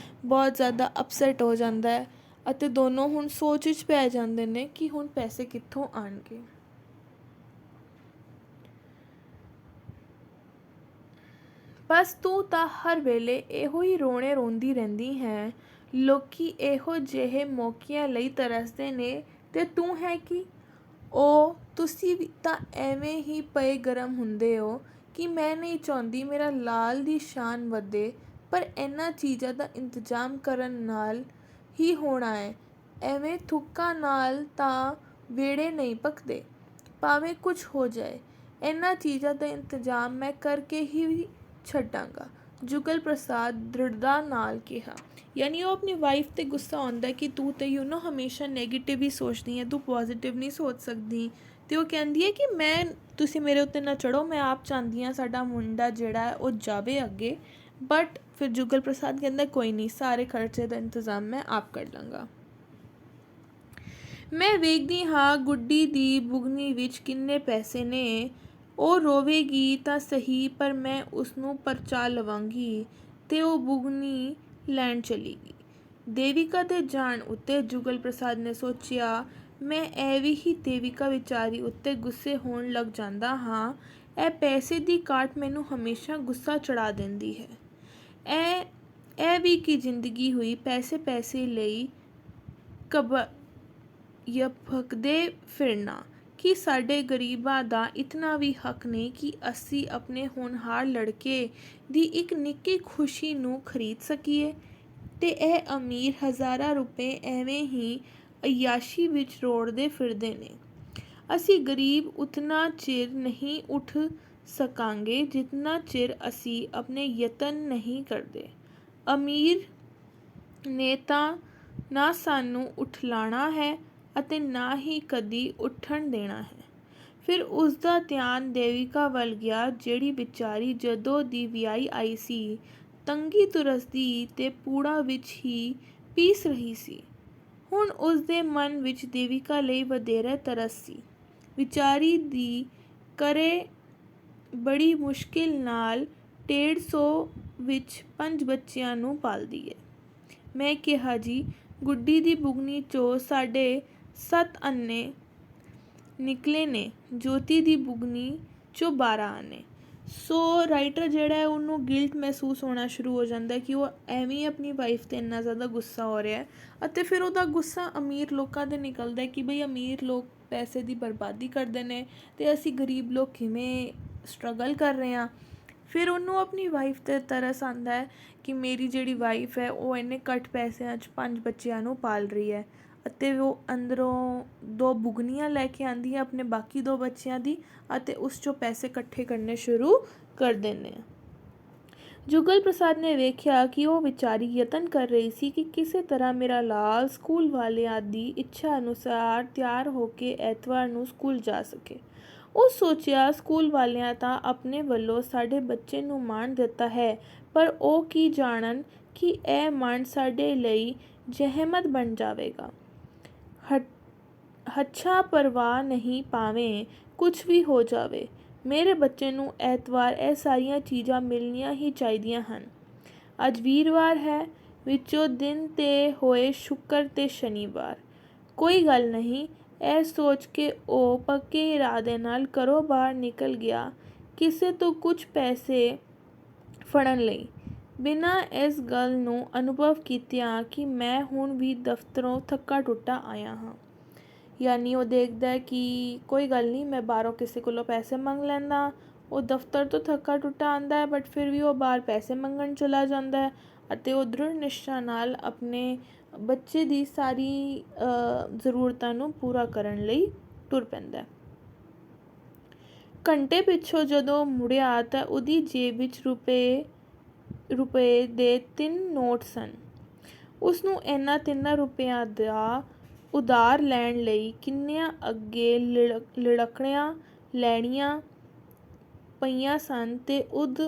ਬਹੁਤ ਜ਼ਿਆਦਾ ਅਪਸੈਟ ਹੋ ਜਾਂਦਾ ਹੈ ਅਤੇ ਦੋਨੋਂ ਹੁਣ ਸੋਚ ਵਿੱਚ ਪੈ ਜਾਂਦੇ ਨੇ ਕਿ ਹੁਣ ਪੈਸੇ ਕਿੱਥੋਂ ਆਉਣਗੇ। ਬਸ ਤੂੰ ਤਾਂ ਹਰ ਵੇਲੇ ਇਹੋ ਹੀ ਰੋਣੇ ਰੋਂਦੀ ਰਹਿੰਦੀ ਹੈ। ਲੋਕੀ ਇਹੋ ਜਿਹੇ ਮੌਕਿਆਂ ਲਈ ਤਰਸਦੇ ਨੇ ਅਤੇ ਤੂੰ ਹੈ ਕੀ? ਉਹ ਤੁਸੀਂ ਵੀ ਤਾਂ ਐਵੇਂ ਹੀ ਪਏ ਗਰਮ ਹੁੰਦੇ ਹੋ ਕਿ ਮੈਂ ਨਹੀਂ ਚਾਹੁੰਦੀ ਮੇਰਾ ਲਾਲ ਦੀ ਸ਼ਾਨ ਵਧੇ, ਪਰ ਇਹਨਾਂ ਚੀਜ਼ਾਂ ਦਾ ਇੰਤਜ਼ਾਮ ਕਰਨ ਨਾਲ ਹੀ ਹੋਣਾ ਹੈ। ਐਵੇਂ ਥੁੱਕਾਂ ਨਾਲ ਤਾਂ ਵਿਹੜੇ ਨਹੀਂ ਪੱਕਦੇ। ਭਾਵੇਂ ਕੁਝ ਹੋ ਜਾਏ, ਇਹਨਾਂ ਚੀਜ਼ਾਂ ਦਾ ਇੰਤਜ਼ਾਮ ਮੈਂ ਕਰਕੇ ਹੀ ਛੱਡਾਂਗਾ, ਜੁਗਲ ਪ੍ਰਸਾਦ ਦ੍ਰਿੜਤਾ ਨਾਲ ਕਿਹਾ। ਯਾਨੀ ਉਹ ਆਪਣੀ ਵਾਈਫ 'ਤੇ ਗੁੱਸਾ ਆਉਂਦਾ ਕਿ ਤੂੰ ਤੇ ਹਮੇਸ਼ਾ ਨੈਗੇਟਿਵ ਹੀ ਸੋਚਦੀ ਹੈ, ਤੂੰ ਪੋਜ਼ੀਟਿਵ ਨਹੀਂ ਸੋਚ ਸਕਦੀ। ਅਤੇ ਉਹ ਕਹਿੰਦੀ ਹੈ ਕਿ ਤੁਸੀਂ ਮੇਰੇ ਉੱਤੇ ਨਾ ਚੜ੍ਹੋ, ਮੈਂ ਆਪ ਚਾਹੁੰਦੀ ਹਾਂ ਸਾਡਾ ਮੁੰਡਾ ਜਿਹੜਾ ਉਹ ਜਾਵੇ ਅੱਗੇ। ਬਟ ਫਿਰ ਜੁਗਲ ਪ੍ਰਸਾਦ ਕਹਿੰਦਾ ਕੋਈ ਨਹੀਂ, ਸਾਰੇ ਖਰਚੇ ਦਾ ਇੰਤਜ਼ਾਮ ਮੈਂ ਆਪ ਕਰ ਲਾਂਗਾ। ਮੈਂ ਵੇਖਦੀ ਹਾਂ ਗੁੱਡੀ ਦੀ ਬੁਗਨੀ ਵਿੱਚ ਕਿੰਨੇ ਪੈਸੇ ਨੇ। ਉਹ ਰੋਵੇਗੀ ਤਾਂ ਸਹੀ, ਪਰ ਮੈਂ ਉਸਨੂੰ ਪਰਚਾ ਲਵਾਂਗੀ ਅਤੇ ਉਹ ਬੁਗਨੀ ਲੈਣ ਚਲੇਗੀ। ਦੇਵਿਕਾ ਦੇ ਜਾਣ ਉੱਤੇ ਜੁਗਲ ਪ੍ਰਸਾਦ ਨੇ ਸੋਚਿਆ, ਮੈਂ ਐਵੇਂ ਹੀ ਦੇਵਿਕਾ ਵਿਚਾਰੀ ਉੱਤੇ ਗੁੱਸੇ ਹੋਣ ਲੱਗ ਜਾਂਦਾ ਹਾਂ। ਇਹ ਪੈਸੇ ਦੀ ਘਾਟ ਮੈਨੂੰ ਹਮੇਸ਼ਾ ਗੁੱਸਾ ਚੜ੍ਹਾ ਦਿੰਦੀ ਹੈ। ਇਹ ਵੀ ਕੀ ਜ਼ਿੰਦਗੀ ਹੋਈ, ਪੈਸੇ ਲਈ ਯਪਕਦੇ ਫਿਰਨਾ। ਕੀ ਸਾਡੇ ਗਰੀਬਾਂ ਦਾ ਇਤਨਾ ਵੀ ਹੱਕ ਨਹੀਂ ਕਿ ਅਸੀਂ ਆਪਣੇ ਹੋਣਹਾਰ ਲੜਕੇ ਦੀ ਇੱਕ ਨਿੱਕੀ ਖੁਸ਼ੀ ਨੂੰ ਖਰੀਦ ਸਕੀਏ? ਅਤੇ ਇਹ ਅਮੀਰ ਹਜ਼ਾਰਾਂ ਰੁਪਏ ਐਵੇਂ ਹੀ ਅਯਾਸ਼ੀ ਵਿੱਚ ਰੋੜਦੇ ਫਿਰਦੇ ਨੇ। ਅਸੀਂ ਗਰੀਬ ਉਤਨਾ ਚਿਰ ਨਹੀਂ ਉੱਠ ਸਕਾਂਗੇ ਜਿਤਨਾ ਚਿਰ ਅਸੀਂ ਆਪਣੇ ਯਤਨ ਨਹੀਂ ਕਰਦੇ। ਅਮੀਰ ਨੇ ਤਾਂ ਨਾ ਸਾਨੂੰ ਉਠਲਾਣਾ ਹੈ ਅਤੇ ਨਾ ਹੀ ਕਦੀ ਉੱਠਣ ਦੇਣਾ ਹੈ। ਫਿਰ ਉਸਦਾ ਧਿਆਨ ਦੇਵਿਕਾ ਵੱਲ ਗਿਆ, ਜਿਹੜੀ ਵਿਚਾਰੀ ਜਦੋਂ ਦੀ ਵਿਆਹੀ ਆਈ ਸੀ ਤੰਗੀ ਤਰਸਦੀ ਤੇ ਪੂੜਾ ਵਿੱਚ ਹੀ ਪੀਸ ਰਹੀ ਸੀ। ਹੁਣ ਉਸਦੇ ਮਨ ਵਿੱਚ ਦੇਵਿਕਾ ਲਈ ਵਧੇਰੇ ਤਰਸ ਸੀ। ਵਿਚਾਰੀ ਦੀ ਘਰੇ ਬੜੀ ਮੁਸ਼ਕਿਲ ਨਾਲ 150 ਵਿੱਚ 5 ਬੱਚਿਆਂ ਨੂੰ ਪਾਲਦੀ ਹੈ। ਮੈਂ ਕਿਹਾ ਜੀ, ਗੁੱਡੀ ਦੀ ਬੁਗਨੀ 'ਚੋਂ ਸਾਡੇ 7 ਆਨੇ ਨਿਕਲੇ ਨੇ, ਜੋਤੀ ਦੀ ਬੁਗਨੀ 'ਚੋਂ 12 ਆਨੇ। ਸੋ ਰਾਈਟਰ ਜਿਹੜਾ ਹੈ ਉਹਨੂੰ ਗਿਲਟ ਮਹਿਸੂਸ ਹੋਣਾ ਸ਼ੁਰੂ ਹੋ ਜਾਂਦਾ ਕਿ ਉਹ ਐਵੇਂ ਆਪਣੀ ਵਾਈਫ 'ਤੇ ਇੰਨਾ ਜ਼ਿਆਦਾ ਗੁੱਸਾ ਹੋ ਰਿਹਾ ਹੈ। ਅਤੇ ਫਿਰ ਉਹਦਾ ਗੁੱਸਾ ਅਮੀਰ ਲੋਕਾਂ 'ਤੇ ਨਿਕਲਦਾ ਕਿ ਬਈ ਅਮੀਰ ਲੋਕ ਪੈਸੇ ਦੀ ਬਰਬਾਦੀ ਕਰਦੇ ਨੇ ਅਤੇ ਅਸੀਂ ਗਰੀਬ ਲੋਕ ਕਿਵੇਂ ਸਟਰਗਲ ਕਰ ਰਹੇ ਹਾਂ। ਫਿਰ ਉਹਨੂੰ ਆਪਣੀ ਵਾਈਫ 'ਤੇ ਤਰਸ ਆਉਂਦਾ ਹੈ ਕਿ ਮੇਰੀ ਜਿਹੜੀ ਵਾਈਫ ਹੈ ਉਹ ਇੰਨੇ ਘੱਟ ਪੈਸਿਆਂ 'ਚ 5 ਬੱਚਿਆਂ ਨੂੰ ਪਾਲ ਰਹੀ ਹੈ ਅਤੇ ਉਹ ਅੰਦਰੋਂ 2 ਬੁਗਨੀਆਂ ਲੈ ਕੇ ਆਉਂਦੀ ਹੈ ਆਪਣੇ ਬਾਕੀ 2 ਬੱਚਿਆਂ ਦੀ ਅਤੇ ਉਸ 'ਚੋਂ ਪੈਸੇ ਇਕੱਠੇ ਕਰਨੇ ਸ਼ੁਰੂ ਕਰ ਦਿੰਦੇ ਆ। ਜੁਗਲ ਪ੍ਰਸਾਦ ਨੇ ਵੇਖਿਆ ਕਿ ਉਹ ਵਿਚਾਰੀ ਯਤਨ ਕਰ ਰਹੀ ਸੀ ਕਿ ਕਿਸੇ ਤਰ੍ਹਾਂ ਮੇਰਾ ਲਾਲ ਸਕੂਲ ਵਾਲਿਆਂ ਦੀ ਇੱਛਾ ਅਨੁਸਾਰ ਤਿਆਰ ਹੋ ਕੇ ਐਤਵਾਰ ਨੂੰ ਸਕੂਲ ਜਾ ਸਕੇ। ਉਹ ਸੋਚਿਆ, ਸਕੂਲ ਵਾਲਿਆਂ ਤਾਂ ਆਪਣੇ ਵੱਲੋਂ ਸਾਡੇ ਬੱਚੇ ਨੂੰ ਮਾਣ ਦਿੱਤਾ ਹੈ, ਪਰ ਉਹ ਕੀ ਜਾਣਨ ਕਿ ਇਹ ਮਾਣ ਸਾਡੇ ਲਈ ਜ਼ਹਿਮਤ ਬਣ ਜਾਵੇਗਾ। ਹੱਛਾ ਪਰਵਾਹ ਨਹੀਂ, ਭਾਵੇਂ ਕੁਝ ਵੀ ਹੋ ਜਾਵੇ, ਮੇਰੇ ਬੱਚੇ ਨੂੰ ਐਤਵਾਰ ਇਹ ਸਾਰੀਆਂ ਚੀਜ਼ਾਂ ਮਿਲਣੀਆਂ ਹੀ ਚਾਹੀਦੀਆਂ ਹਨ। ਅੱਜ ਵੀਰਵਾਰ ਹੈ, ਵਿੱਚੋਂ ਦਿਨ 'ਤੇ ਹੋਏ ਸ਼ੁੱਕਰ ਤੇ ਸ਼ਨੀਵਾਰ। ਕੋਈ ਗੱਲ ਨਹੀਂ, ਇਹ ਸੋਚ ਕੇ ਉਹ ਪੱਕੇ ਇਰਾਦੇ ਨਾਲ ਘਰੋਂ ਬਾਹਰ ਨਿਕਲ ਗਿਆ ਕਿਸੇ ਤੋਂ ਕੁਝ ਪੈਸੇ ਫੜਨ ਲਈ। ਬਿਨਾਂ ਇਸ ਗੱਲ ਨੂੰ ਅਨੁਭਵ ਕੀਤਿਆਂ ਕਿ ਮੈਂ ਹੁਣ ਵੀ ਦਫ਼ਤਰੋਂ ਥੱਕਾ ਟੁੱਟਾ ਆਇਆ ਹਾਂ। ਯਾਨੀ ਉਹ ਦੇਖਦਾ ਕਿ ਕੋਈ ਗੱਲ ਨਹੀਂ, ਮੈਂ ਬਾਹਰੋਂ ਕਿਸੇ ਕੋਲੋਂ ਪੈਸੇ ਮੰਗ ਲੈਂਦਾ। ਉਹ ਦਫ਼ਤਰ ਤੋਂ ਥੱਕਾ ਟੁੱਟਾ ਆਉਂਦਾ ਹੈ, ਬਟ ਫਿਰ ਵੀ ਉਹ ਬਾਹਰ ਪੈਸੇ ਮੰਗਣ ਚਲਾ ਜਾਂਦਾ ਹੈ ਅਤੇ ਉਹ ਦ੍ਰਿੜ ਨਿਸ਼ਚਾ ਨਾਲ ਆਪਣੇ ਬੱਚੇ ਦੀ ਸਾਰੀ ਜ਼ਰੂਰਤਾਂ ਨੂੰ ਪੂਰਾ ਕਰਨ ਲਈ ਟੁਰ ਪੈਂਦਾ ਹੈ। ਘੰਟੇ ਪਿੱਛੋਂ ਜਦੋਂ ਮੁੜਿਆ ਤਾਂ ਉਹਦੀ ਜੇਬ ਵਿੱਚ ਰੁਪਏ ਦੇ 3 ਨੋਟ ਸਨ। ਉਸਨੂੰ ਇਹਨਾਂ 3 ਰੁਪਇਆਂ ਦਾ ਉਧਾਰ ਲੈਣ ਲਈ ਕਿੰਨੀਆਂ ਅੱਗੇ ਲਿੜਕਣੀਆਂ ਲੈਣੀਆਂ ਪਈਆਂ ਸਨ ਤੇ ਉਦ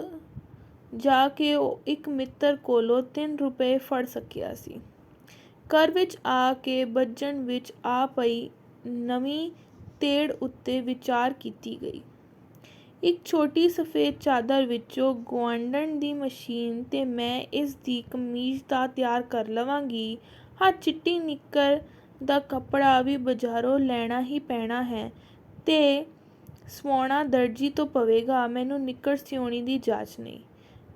ਜਾ ਕੇ ਉਹ ਇੱਕ ਮਿੱਤਰ ਕੋਲੋਂ 3 ਰੁਪਏ ਫੜ ਸਕਿਆ ਸੀ। ਘਰ ਵਿੱਚ ਆ ਕੇ ਬੱਝਣ ਵਿੱਚ ਆ ਪਈ ਨਵੀਂ ਤੇੜ ਉੱਤੇ ਵਿਚਾਰ ਕੀਤੀ ਗਈ। ਇੱਕ ਛੋਟੀ ਸਫੇਦ ਚਾਦਰ ਵਿੱਚੋਂ ਗੁਆਂਢਣ ਦੀ ਮਸ਼ੀਨ ਤੇ ਮੈਂ ਇਸ ਦੀ ਕਮੀਜ਼ ਦਾ ਤਿਆਰ ਕਰ ਲਵਾਂਗੀ। ਹਾਂ, ਚਿੱਟੀ ਨਿੱਕਰ ਦਾ ਕੱਪੜਾ ਵੀ ਬਾਜ਼ਾਰੋਂ ਲੈਣਾ ਹੀ ਪੈਣਾ ਹੈ ਤੇ ਸਵਾਉਣਾ ਦਰਜੀ ਤੋਂ ਪਵੇਗਾ। ਮੈਨੂੰ ਨਿੱਕਰ ਸਿਉਣੀ ਦੀ ਜਾਚ ਨਹੀਂ।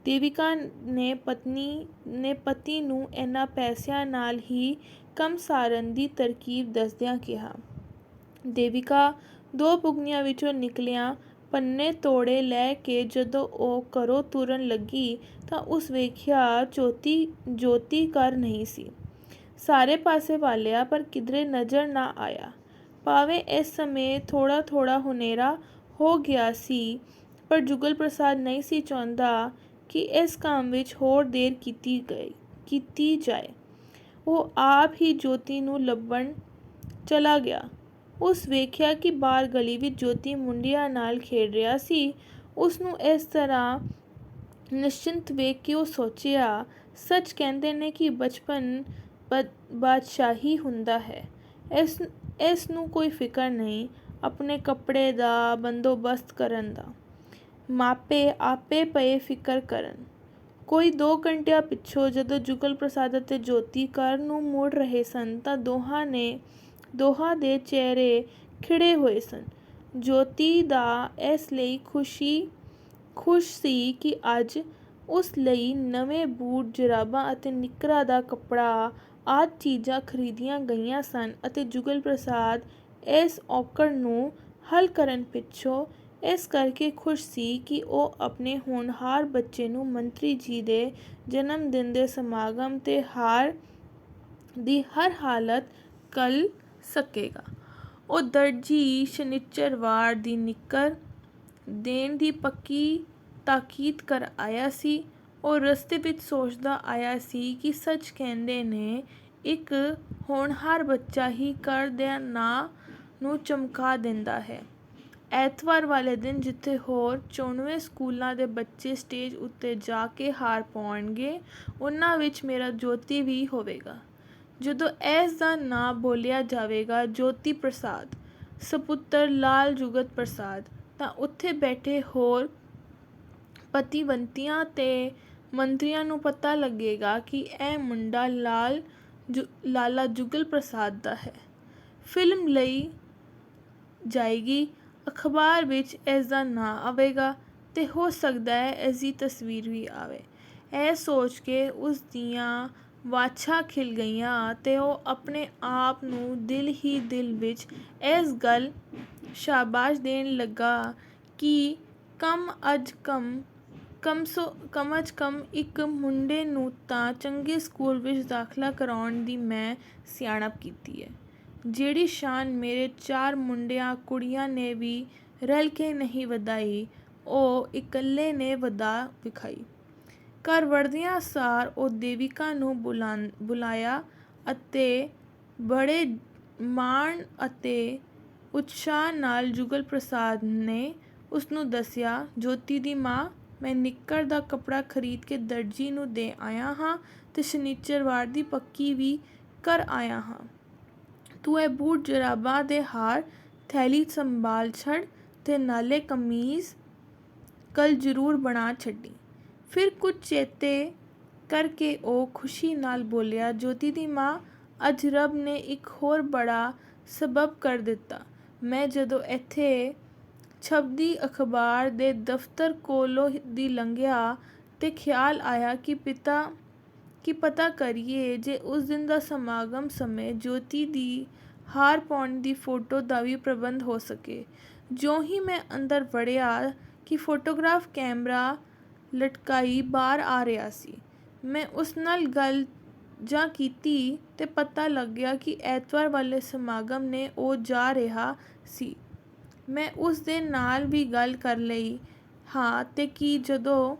ਦੇਵਿਕਾ ਨੇ ਪਤੀ ਨੂੰ ਇਹਨਾਂ ਪੈਸਿਆਂ ਨਾਲ ਹੀ ਕੰਮ ਸਾਰਨ ਦੀ ਤਰਕੀਬ ਦੱਸਦਿਆਂ ਕਿਹਾ। ਦੇਵਿਕਾ 2 ਪੁਗਨੀਆਂ ਵਿੱਚੋਂ ਨਿਕਲਿਆ ਪੰਨੇ ਤੋੜੇ ਲੈ ਕੇ ਜਦੋਂ ਉਹ ਘਰੋਂ ਤੁਰਨ ਲੱਗੀ ਤਾਂ ਉਸ ਵੇਖਿਆ ਜੋਤੀ ਘਰ ਨਹੀਂ ਸੀ। ਸਾਰੇ ਪਾਸੇ ਵਾਲਿਆ ਪਰ ਕਿਧਰੇ ਨਜ਼ਰ ਨਾ ਆਇਆ। ਭਾਵੇਂ ਇਸ ਸਮੇਂ ਥੋੜ੍ਹਾ ਥੋੜ੍ਹਾ ਹਨੇਰਾ ਹੋ ਗਿਆ ਸੀ, ਪਰ ਜੁਗਲ ਪ੍ਰਸਾਦ ਨਹੀਂ ਸੀ ਚਾਹੁੰਦਾ ਕਿ ਇਸ ਕੰਮ ਵਿੱਚ ਹੋਰ ਦੇਰ ਕੀਤੀ ਜਾਏ। ਉਹ ਆਪ ਹੀ ਜੋਤੀ ਨੂੰ ਲੱਭਣ ਚਲਾ ਗਿਆ। ਉਸ ਵੇਖਿਆ ਕਿ ਬਾਹਰ ਗਲੀ ਵਿੱਚ ਜੋਤੀ ਮੁੰਡਿਆਂ ਨਾਲ ਖੇਡ ਰਿਹਾ ਸੀ। ਉਸਨੂੰ ਇਸ ਤਰ੍ਹਾਂ ਨਿਸ਼ਚਿੰਤ ਵੇਖ ਕੇ ਉਹ ਸੋਚਿਆ, ਸੱਚ ਕਹਿੰਦੇ ਨੇ ਕਿ ਬਚਪਨ ਬਾਦਸ਼ਾਹੀ ਹੁੰਦਾ ਹੈ। ਇਸ ਨੂੰ ਕੋਈ ਫਿਕਰ ਨਹੀਂ ਆਪਣੇ ਕੱਪੜੇ ਦਾ ਬੰਦੋਬਸਤ ਕਰਨ ਦਾ। ਮਾਪੇ ਆਪੇ ਪਏ ਫਿਕਰ ਕਰਨ। ਕੋਈ 2 ਘੰਟਿਆਂ ਪਿੱਛੋਂ ਜਦੋਂ ਜੁਗਲ ਪ੍ਰਸਾਦ ਅਤੇ ਜੋਤੀ ਘਰ ਨੂੰ ਮੁੜ ਰਹੇ ਸਨ ਤਾਂ ਦੋਹਾਂ ਦੇ ਚਿਹਰੇ ਖਿੜੇ ਹੋਏ ਸਨ। ਜੋਤੀ ਦਾ ਇਸ ਲਈ ਖੁਸ਼ ਸੀ ਕਿ ਅੱਜ ਉਸ ਲਈ ਨਵੇਂ ਬੂਟ, ਜੁਰਾਬਾਂ ਅਤੇ ਨਿੱਕਰਾਂ ਦਾ ਕੱਪੜਾ ਆਦਿ ਚੀਜ਼ਾਂ ਖਰੀਦੀਆਂ ਗਈਆਂ ਸਨ ਅਤੇ ਜੁਗਲ ਪ੍ਰਸਾਦ ਇਸ ਔਕੜ ਨੂੰ ਹੱਲ ਕਰਨ ਪਿੱਛੋਂ ਇਸ ਕਰਕੇ ਖੁਸ਼ ਸੀ ਕਿ ਉਹ ਆਪਣੇ ਹੋਣਹਾਰ ਬੱਚੇ ਨੂੰ ਮੰਤਰੀ ਜੀ ਦੇ ਜਨਮ ਦਿਨ ਦੇ ਸਮਾਗਮ ਤੇ ਦੀ ਹਰ ਹਾਲਤ ਘੱਲ ਸਕੇਗਾ। ਉਹ ਦਰਜੀ ਸ਼ਨਿਚਰਵਾਰ ਦੀ ਨਿੱਕਰ ਦੇਣ ਦੀ ਪੱਕੀ ਤਾਕੀਦ ਕਰ ਆਇਆ ਸੀ। ਉਹ ਰਸਤੇ ਵਿੱਚ ਸੋਚਦਾ ਆਇਆ ਸੀ ਕਿ ਸੱਚ ਕਹਿੰਦੇ ਨੇ ਇੱਕ ਹੋਣਹਾਰ ਬੱਚਾ ਹੀ ਘਰ ਦੇ ਨਾਂ ਨੂੰ ਚਮਕਾ ਦਿੰਦਾ ਹੈ। ਐਤਵਾਰ ਵਾਲੇ ਦਿਨ ਜਿੱਥੇ ਹੋਰ 94 ਸਕੂਲਾਂ ਦੇ ਬੱਚੇ ਸਟੇਜ ਉੱਤੇ ਜਾ ਕੇ ਹਾਰ ਪਾਉਣਗੇ, ਉਹਨਾਂ ਵਿੱਚ ਮੇਰਾ ਜੋਤੀ ਵੀ ਹੋਵੇਗਾ। ਜਦੋਂ ਇਸ ਦਾ ਨਾਂ ਬੋਲਿਆ ਜਾਵੇਗਾ, ਜੋਤੀ ਪ੍ਰਸਾਦ ਸਪੁੱਤਰ ਲਾਲ ਜੁਗਤ ਪ੍ਰਸਾਦ, ਤਾਂ ਉੱਥੇ ਬੈਠੇ ਹੋਰ ਪਤੀਵੰਤਿਆਂ ਤੇ ਮੰਤਰੀਆਂ ਨੂੰ ਪਤਾ ਲੱਗੇਗਾ ਕਿ ਇਹ ਮੁੰਡਾ ਲਾਲਾ ਜੁਗਲ ਪ੍ਰਸਾਦ ਦਾ ਹੈ। ਫਿਲਮ ਲਈ ਜਾਏਗੀ, ਅਖਬਾਰ ਵਿੱਚ ਇਸ ਦਾ ਨਾਂ ਆਵੇਗਾ ਤੇ ਹੋ ਸਕਦਾ ਹੈ ਇਸ ਦੀ ਤਸਵੀਰ ਵੀ ਆਵੇ। ਇਹ ਸੋਚ ਕੇ ਉਸ ਦੀਆਂ ਵਾਛਾਂ ਖਿਲ ਗਈਆਂ ਤੇ ਉਹ ਆਪਣੇ ਆਪ ਨੂੰ ਦਿਲ ਹੀ ਦਿਲ ਵਿੱਚ ਇਸ ਗੱਲ ਸ਼ਾਬਾਸ਼ ਦੇਣ ਲੱਗਾ ਕਿ ਕਮ ਅਜ਼ ਕਮ ਇੱਕ ਮੁੰਡੇ ਨੂੰ ਤਾਂ ਚੰਗੇ ਸਕੂਲ ਵਿੱਚ ਦਾਖਲਾ ਕਰਾਉਣ ਦੀ ਮੈਂ ਸਿਆਣਪ ਕੀਤੀ ਹੈ, ਜਿਹੜੀ ਸ਼ਾਨ ਮੇਰੇ 4 ਮੁੰਡਿਆਂ ਕੁੜੀਆਂ ਨੇ ਵੀ ਰਲ ਕੇ ਨਹੀਂ ਵਧਾਈ, ਉਹ ਇਕੱਲੇ ਨੇ ਵਧਾ ਵਿਖਾਈ। ਘਰ ਵੜਦਿਆਂ ਸਾਰ ਉਹ ਦੇਵਿਕਾ ਨੂੰ ਬੁਲਾਇਆ ਅਤੇ ਬੜੇ ਮਾਣ ਅਤੇ ਉਤਸ਼ਾਹ ਨਾਲ ਜੁਗਲ ਪ੍ਰਸਾਦ ਨੇ ਉਸਨੂੰ ਦੱਸਿਆ, ਜੋਤੀ ਦੀ ਮਾਂ, ਮੈਂ ਨਿੱਕਰ ਦਾ ਕੱਪੜਾ ਖਰੀਦ ਕੇ ਦਰਜੀ ਨੂੰ ਦੇ ਆਇਆ ਹਾਂ ਤੇ ਸ਼ਨਿਚਰਵਾਰ ਦੀ ਪੱਕੀ ਵੀ ਕਰ ਆਇਆ ਹਾਂ। ਤੂੰ ਇਹ ਬੂਟ, ਜੁਰਾਬਾਂ ਦੇ ਹਾਰ ਥੈਲੀ ਸੰਭਾਲ ਛੱਡ ਤੇ ਨਾਲੇ ਕਮੀਜ਼ ਕੱਲ੍ਹ ਜ਼ਰੂਰ ਬਣਾ ਛੱਡੀ। ਫਿਰ ਕੁਝ ਚੇਤੇ ਕਰਕੇ ਉਹ ਖੁਸ਼ੀ ਨਾਲ ਬੋਲਿਆ, ਜੋਤੀ ਦੀ ਮਾਂ, ਅੱਜ ਰੱਬ ਨੇ ਇੱਕ ਹੋਰ ਬੜਾ ਸਬਬ ਕਰ ਦਿੱਤਾ। ਮੈਂ ਜਦੋਂ ਇੱਥੇ ਛਪਦੀ ਅਖਬਾਰ ਦੇ ਦਫ਼ਤਰ ਕੋਲੋਂ ਦੀ ਲੰਘਿਆ ਤੇ ਖਿਆਲ ਆਇਆ ਕਿ ਪਤਾ ਕਰੀਏ ਜੇ ਉਸ ਦਿਨ ਦਾ ਸਮਾਗਮ ਸਮੇਂ ਜੋਤੀ ਦੀ ਹਾਰ ਪਾਉਣ ਦੀ ਫੋਟੋ ਦਾ ਵੀ ਪ੍ਰਬੰਧ ਹੋ ਸਕੇ। ਜਿਉਂ ਹੀ ਮੈਂ ਅੰਦਰ ਵੜਿਆ ਕਿ ਫੋਟੋਗ੍ਰਾਫ ਕੈਮਰਾ ਲਟਕਾਈ ਬਾਹਰ ਆ ਰਿਹਾ ਸੀ। ਮੈਂ ਉਸ ਨਾਲ ਗੱਲ ਜਾਂ ਕੀਤੀ ਤੇ ਪਤਾ ਲੱਗਿਆ ਕਿ ਐਤਵਾਰ ਵਾਲੇ ਸਮਾਗਮ ਨੇ ਉਹ ਜਾ ਰਿਹਾ ਸੀ। ਮੈਂ ਉਸ ਦੇ ਨਾਲ ਵੀ ਗੱਲ ਕਰ ਲਈ ਹਾਂ ਤੇ ਕਿ ਜਦੋਂ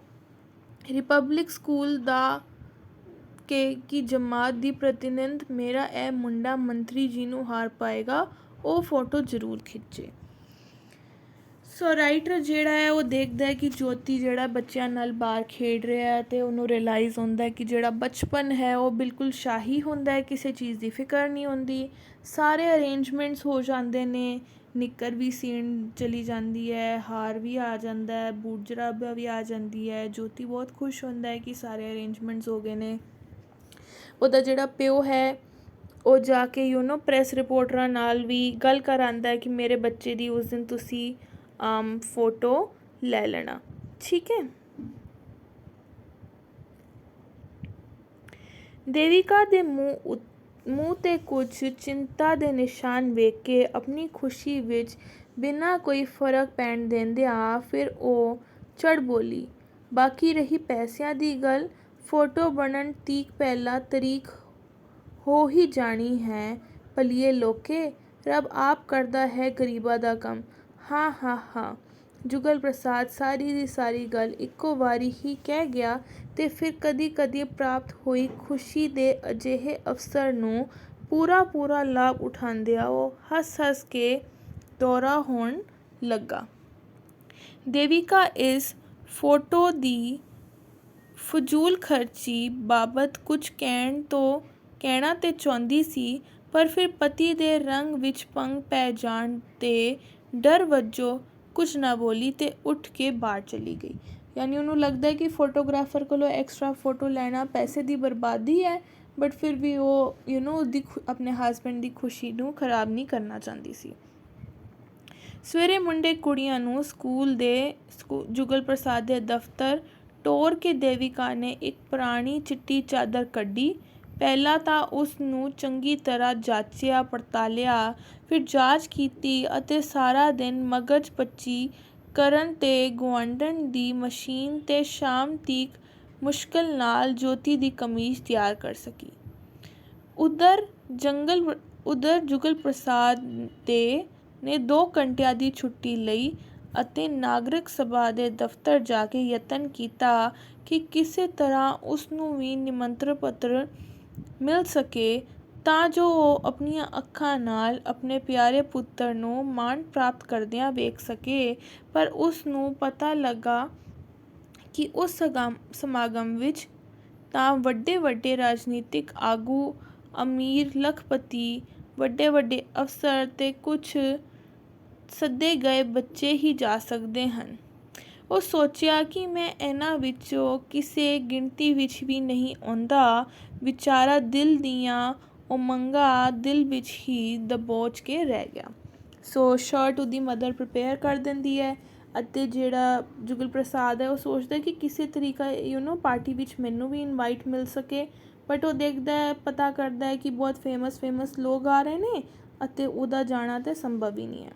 ਰਿਪਬਲਿਕ ਸਕੂਲ ਦਾ ਕਿ ਜਮਾਤ ਦੀ ਪ੍ਰਤੀਨਿਧ ਮੇਰਾ ਇਹ ਮੁੰਡਾ ਮੰਤਰੀ ਜੀ ਨੂੰ ਹਾਰ ਪਾਏਗਾ, ਉਹ ਫੋਟੋ ਜ਼ਰੂਰ ਖਿੱਚੇ। ਸੋ ਰਾਈਟਰ ਜਿਹੜਾ ਹੈ ਉਹ ਦੇਖਦਾ ਹੈ ਕਿ ਜੋਤੀ ਜਿਹੜਾ ਬੱਚਿਆਂ ਨਾਲ ਬਾਹਰ ਖੇਡ ਰਿਹਾ ਹੈ ਤੇ ਉਹਨੂੰ ਰਿਅਲਾਈਜ਼ ਹੁੰਦਾ ਕਿ ਜਿਹੜਾ ਬਚਪਨ ਹੈ ਉਹ ਬਿਲਕੁਲ ਸ਼ਾਹੀ ਹੁੰਦਾ ਹੈ, ਕਿਸੇ ਚੀਜ਼ ਦੀ ਫਿਕਰ ਨਹੀਂ ਹੁੰਦੀ। ਸਾਰੇ ਅਰੇਂਜਮੈਂਟਸ ਹੋ ਜਾਂਦੇ ਨੇ, ਨਿੱਕਰ ਵੀ ਸੀਣ ਚਲੀ ਜਾਂਦੀ ਹੈ, ਹਾਰ ਵੀ ਆ ਜਾਂਦਾ ਹੈ, ਬੂਟ ਜਰਾਬਾ ਵੀ ਆ ਜਾਂਦੀ ਹੈ। ਜੋਤੀ ਬਹੁਤ ਖੁਸ਼ ਹੁੰਦਾ ਹੈ ਕਿ ਸਾਰੇ ਅਰੇਂਜਮੈਂਟਸ ਹੋ ਗਏ ਨੇ। ਉਹਦਾ ਜਿਹੜਾ ਪਿਓ ਹੈ ਉਹ ਜਾ ਕੇ ਪ੍ਰੈਸ ਰਿਪੋਰਟਰਾਂ ਨਾਲ ਵੀ ਗੱਲ ਕਰ ਆਉਂਦਾ ਹੈ ਕਿ ਮੇਰੇ ਬੱਚੇ ਦੀ ਉਸ ਦਿਨ ਤੁਸੀਂ ਫੋਟੋ ਲੈ ਲੈਣਾ, ਠੀਕ ਹੈ। ਦੇਵਿਕਾ ਦੇ ਮੂੰਹ ਤੇ ਕੁਝ ਚਿੰਤਾ ਦੇ ਨਿਸ਼ਾਨ ਵੇਖ ਕੇ ਆਪਣੀ ਖੁਸ਼ੀ ਵਿੱਚ ਬਿਨਾਂ ਕੋਈ ਫਰਕ ਪੈਣ ਦਿੰਦਿਆਂ ਫਿਰ ਉਹ ਚੜ ਬੋਲੀ, ਬਾਕੀ ਰਹੀ ਪੈਸਿਆਂ ਦੀ ਗੱਲ, ਫੋਟੋ ਬਣਨ ਤੀਕ ਪਹਿਲਾਂ ਤਰੀਕ ਹੋ ਹੀ ਜਾਣੀ ਹੈ। ਭਲੀਏ ਲੋਕੇ, ਰੱਬ ਆਪ ਕਰਦਾ ਹੈ ਗਰੀਬਾਂ ਦਾ ਕੰਮ। ਹਾਂ ਹਾਂ ਹਾਂ, ਜੁਗਲ ਪ੍ਰਸਾਦ ਸਾਰੀ ਦੀ ਸਾਰੀ ਗੱਲ ਇੱਕੋ ਵਾਰੀ ਹੀ ਕਹਿ ਗਿਆ ਤੇ ਫਿਰ ਕਦੀ ਪ੍ਰਾਪਤ ਹੋਈ ਖੁਸ਼ੀ ਦੇ ਅਜਿਹੇ ਅਵਸਰ ਨੂੰ ਪੂਰਾ ਲਾਭ ਉਠਾਉਂਦਿਆਂ ਉਹ ਹੱਸ ਕੇ ਦੌਰਾ ਹੋਣ ਲੱਗਾ। ਦੇਵਿਕਾ ਇਸ ਫੋਟੋ ਦੀ ਫਜ਼ੂਲ ਖਰਚੀ ਬਾਬਤ ਕੁਝ ਕਹਿਣਾ ਤੇ ਚਾਹੁੰਦੀ ਸੀ, ਪਰ ਫਿਰ ਪਤੀ ਦੇ ਰੰਗ ਵਿੱਚ ਭੰਗ ਪੈ ਜਾਣ ਤੇ ਡਰ ਵਜੋਂ ਕੁਝ ਨਾ ਬੋਲੀ ਤੇ ਉੱਠ ਕੇ ਬਾਹਰ ਚਲੀ ਗਈ। ਯਾਨੀ ਉਹਨੂੰ ਲੱਗਦਾ ਹੈ ਕਿ ਫੋਟੋਗ੍ਰਾਫਰ ਕੋਲੋਂ ਐਕਸਟਰਾ ਫੋਟੋ ਲੈਣਾ ਪੈਸੇ ਦੀ ਬਰਬਾਦੀ ਹੈ, ਬਟ ਫਿਰ ਵੀ ਉਹ ਉਹਦੀ ਆਪਣੇ ਹਸਬੈਂਡ ਦੀ ਖੁਸ਼ੀ ਨੂੰ ਖਰਾਬ ਨਹੀਂ ਕਰਨਾ ਚਾਹੁੰਦੀ ਸੀ। ਸਵੇਰੇ ਮੁੰਡੇ ਕੁੜੀਆਂ ਨੂੰ ਜੁਗਲ ਪ੍ਰਸਾਦ ਦੇ ਦਫ਼ਤਰ ਟੋਰ ਕੇ ਦੇਵਿਕਾ ਨੇ ਇੱਕ ਪੁਰਾਣੀ ਚਿੱਟੀ ਚਾਦਰ ਕੱਢੀ। ਪਹਿਲਾਂ ਤਾਂ ਉਸ ਨੂੰ ਚੰਗੀ ਤਰ੍ਹਾਂ ਜਾਂਚਿਆ ਪੜਤਾਲਿਆ, ਫਿਰ ਜਾਂਚ ਕੀਤੀ ਅਤੇ ਸਾਰਾ ਦਿਨ ਮਗਜ ਪੱਚੀ ਕਰਨ ਤੇ ਗੁਆਂਢਣ ਦੀ ਮਸ਼ੀਨ ਤੇ ਸ਼ਾਮ ਤੀਕ ਮੁਸ਼ਕਲ ਨਾਲ ਜੋਤੀ ਦੀ ਕਮੀਜ਼ ਤਿਆਰ ਕਰ ਸਕੀ। ਉਧਰ ਜੁਗਲ ਪ੍ਰਸਾਦ ਨੇ 2 ਘੰਟਿਆਂ ਦੀ ਛੁੱਟੀ ਲਈ ਅਤੇ ਨਾਗਰਿਕ ਸਭਾ ਦੇ ਦਫ਼ਤਰ ਜਾ ਕੇ ਯਤਨ ਕੀਤਾ ਕਿ ਕਿਸੇ ਤਰ੍ਹਾਂ ਉਸ ਨੂੰ ਵੀ ਨਿਮੰਤਰਣ ਪੱਤਰ ਮਿਲ ਸਕੇ ਤਾਂ ਜੋ ਉਹ ਆਪਣੀਆਂ ਅੱਖਾਂ ਨਾਲ ਆਪਣੇ ਪਿਆਰੇ ਪੁੱਤਰ ਨੂੰ ਮਾਣ ਪ੍ਰਾਪਤ ਕਰਦਿਆਂ ਵੇਖ ਸਕੇ। ਪਰ ਉਸ ਨੂੰ ਪਤਾ ਲੱਗਾ ਕਿ ਉਸ ਸਮਾਗਮ ਵਿੱਚ ਤਾਂ ਵੱਡੇ ਰਾਜਨੀਤਿਕ ਆਗੂ, ਅਮੀਰ ਲੱਖਪਤੀ, ਵੱਡੇ ਅਫਸਰ ਤੇ ਕੁਝ ਸੱਦੇ ਗਏ ਬੱਚੇ ਹੀ ਜਾ ਸਕਦੇ ਹਨ। ਉਹ ਸੋਚਿਆ ਕਿ ਮੈਂ ਇਹਨਾਂ ਵਿੱਚੋਂ ਕਿਸੇ ਗਿਣਤੀ ਵਿੱਚ ਵੀ ਨਹੀਂ ਆਉਂਦਾ। ਵਿਚਾਰਾ ਦਿਲ ਦੀਆਂ ਉਮੰਗਾਂ ਦਿਲ ਵਿੱਚ ਹੀ ਦਬੋਚ ਕੇ ਰਹਿ ਗਿਆ। ਸੋ ਸ਼ਰਟ ਉਹਦੀ ਮਦਰ ਪ੍ਰਿਪੇਅਰ ਕਰ ਦਿੰਦੀ ਹੈ ਅਤੇ ਜਿਹੜਾ ਜੁਗਲ ਪ੍ਰਸਾਦ ਹੈ ਉਹ ਸੋਚਦਾ ਕਿ ਕਿਸੇ ਤਰੀਕਾ ਪਾਰਟੀ ਵਿੱਚ ਮੈਨੂੰ ਵੀ ਇਨਵਾਈਟ ਮਿਲ ਸਕੇ, ਬਟ ਉਹ ਦੇਖਦਾ ਪਤਾ ਕਰਦਾ ਹੈ ਕਿ ਬਹੁਤ ਫੇਮਸ ਲੋਕ ਆ ਰਹੇ ਨੇ ਅਤੇ ਉਹਦਾ ਜਾਣਾ ਤਾਂ ਸੰਭਵ ਹੀ ਨਹੀਂ ਹੈ।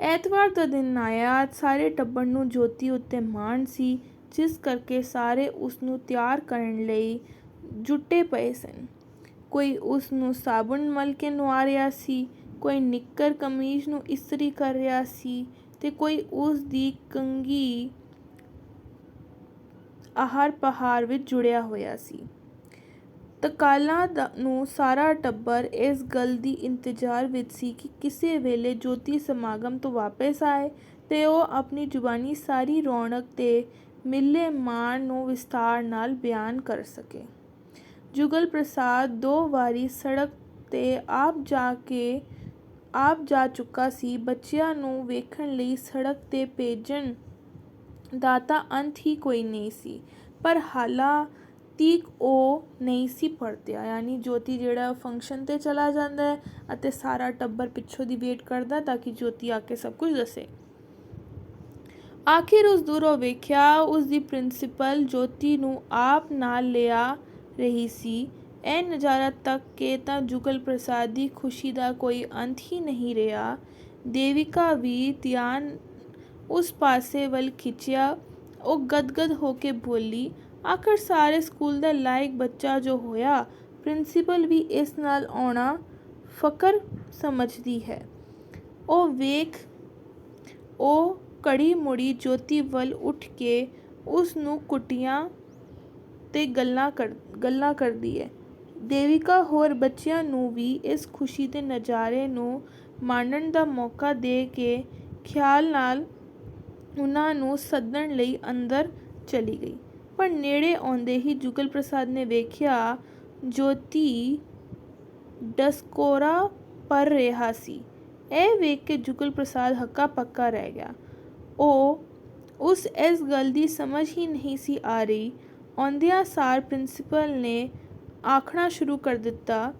ਐਤਵਾਰ ਦਾ ਦਿਨ ਆਇਆ। ਸਾਰੇ ਟੱਬਰ ਨੂੰ ਜੋਤੀ ਉੱਤੇ ਮਾਣ ਸੀ, ਜਿਸ ਕਰਕੇ ਸਾਰੇ ਉਸ ਨੂੰ ਤਿਆਰ ਕਰਨ ਲਈ ਜੁਟੇ ਪਏ ਸਨ। ਕੋਈ ਉਸ ਨੂੰ ਸਾਬੁਣ ਮਲ ਕੇ ਨੁਆ ਰਿਹਾ ਸੀ, ਕੋਈ ਨਿੱਕਰ ਕਮੀਜ਼ ਨੂੰ ਇਸਤਰੀ ਕਰ ਰਿਹਾ ਸੀ ਤੇ ਕੋਈ ਉਸ ਦੀ ਕੰਘੀ ਆਹਰ ਪਹਾਰ ਵਿੱਚ ਜੁੜਿਆ ਹੋਇਆ ਸੀ। ਤਕਾਲਾਂ ਨੂੰ ਸਾਰਾ ਟੱਬਰ ਇਸ ਗੱਲ ਦੀ ਇੰਤਜ਼ਾਰ ਵਿੱਚ ਸੀ ਕਿ ਕਿਸੇ ਵੇਲੇ ਜੋਤੀ ਸਮਾਗਮ ਤੋਂ ਵਾਪਸ ਆਏ ਤੇ ਉਹ ਆਪਣੀ ਜ਼ੁਬਾਨੀ ਸਾਰੀ ਰੌਣਕ ਤੇ ਮਿਲੇ ਮਾਣ ਨੂੰ ਵਿਸਥਾਰ ਨਾਲ ਬਿਆਨ ਕਰ ਸਕੇ। ਜੁਗਲ ਪ੍ਰਸਾਦ 2 ਵਾਰੀ ਸੜਕ ਤੇ ਆਪ ਜਾ ਚੁੱਕਾ ਸੀ। ਬੱਚਿਆਂ ਨੂੰ ਵੇਖਣ ਲਈ ਸੜਕ ਤੇ ਭੇਜਣ ਦਾ ਤਾਂ ਅੰਤ ਹੀ ਕੋਈ ਨਹੀਂ ਸੀ, ਪਰ ਹਾਲਾਂ ਤੀਕ ਉਹ ਨਹੀਂ ਸੀ ਪਰਤਿਆ। ਯਾਨੀ ਜੋਤੀ ਜਿਹੜਾ ਫੰਕਸ਼ਨ ਤੇ ਚਲਾ ਜਾਂਦਾ ਹੈ ਅਤੇ ਸਾਰਾ ਟੱਬਰ ਪਿੱਛੋਂ ਦੀ ਵੇਟ ਕਰਦਾ ਤਾਂ ਕਿ ਜੋਤੀ ਆ ਕੇ ਸਭ ਕੁਝ ਦੱਸੇ। ਆਖਿਰ ਉਸ ਦੂਰੋਂ ਵੇਖਿਆ ਉਸ ਦੀ ਪ੍ਰਿੰਸੀਪਲ ਜੋਤੀ ਨੂੰ ਆਪ ਨਾਲ ਲਿਆ ਰਹੀ ਸੀ। ਇਹ ਨਜ਼ਾਰਾ ਤੱਕ ਕੇ ਤਾਂ ਜੁਗਲ ਪ੍ਰਸਾਦ ਦੀ ਖੁਸ਼ੀ ਦਾ ਕੋਈ ਅੰਤ ਹੀ ਨਹੀਂ ਰਿਹਾ। ਦੇਵਿਕਾ ਵੀ ਧਿਆਨ ਉਸ ਪਾਸੇ ਵੱਲ ਖਿੱਚਿਆ। ਉਹ ਗਦਗਦ ਹੋ ਕੇ ਬੋਲੀ, ਆਖਰ ਸਾਰੇ ਸਕੂਲ ਦਾ ਲਾਇਕ ਬੱਚਾ ਜੋ ਹੋਇਆ, ਪ੍ਰਿੰਸੀਪਲ ਵੀ ਇਸ ਨਾਲ ਆਉਣਾ ਫਕਰ ਸਮਝਦੀ ਹੈ। ਉਹ ਘੜੀ ਮੁੜੀ ਜੋਤੀ ਵੱਲ ਉੱਠ ਕੇ ਉਸ ਨੂੰ ਕੁੱਟਿਆਂ ਤੇ ਗੱਲਾਂ ਕਰਦੀ ਹੈ। ਦੇਵਿਕਾ ਹੋਰ ਬੱਚਿਆਂ ਨੂੰ ਵੀ ਇਸ ਖੁਸ਼ੀ ਦੇ ਨਜ਼ਾਰੇ ਨੂੰ ਮਾਣਨ ਦਾ ਮੌਕਾ ਦੇ ਕੇ ਖਿਆਲ ਨਾਲ ਉਹਨਾਂ ਨੂੰ ਸੱਦਣ ਲਈ ਅੰਦਰ ਚਲੀ ਗਈ। ਪਰ ਨੇੜੇ ਆਉਂਦੇ ਹੀ ਜੁਗਲ ਪ੍ਰਸਾਦ ਨੇ ਵੇਖਿਆ ਜੋਤੀ ਡਸਕੋਰਾ ਭਰ ਰਿਹਾ ਸੀ। ਇਹ ਵੇਖ ਕੇ ਜੁਗਲ ਪ੍ਰਸਾਦ ਹੱਕਾ ਪੱਕਾ ਰਹਿ ਗਿਆ। ਉਸ ਇਸ ਗੱਲ ਦੀ ਸਮਝ ਹੀ ਨਹੀਂ ਸੀ ਆ ਰਹੀ। ਆਉਂਦਿਆਂ ਸਾਰ ਪ੍ਰਿੰਸੀਪਲ ਨੇ ਆਖਣਾ ਸ਼ੁਰੂ ਕਰ ਦਿੱਤਾ,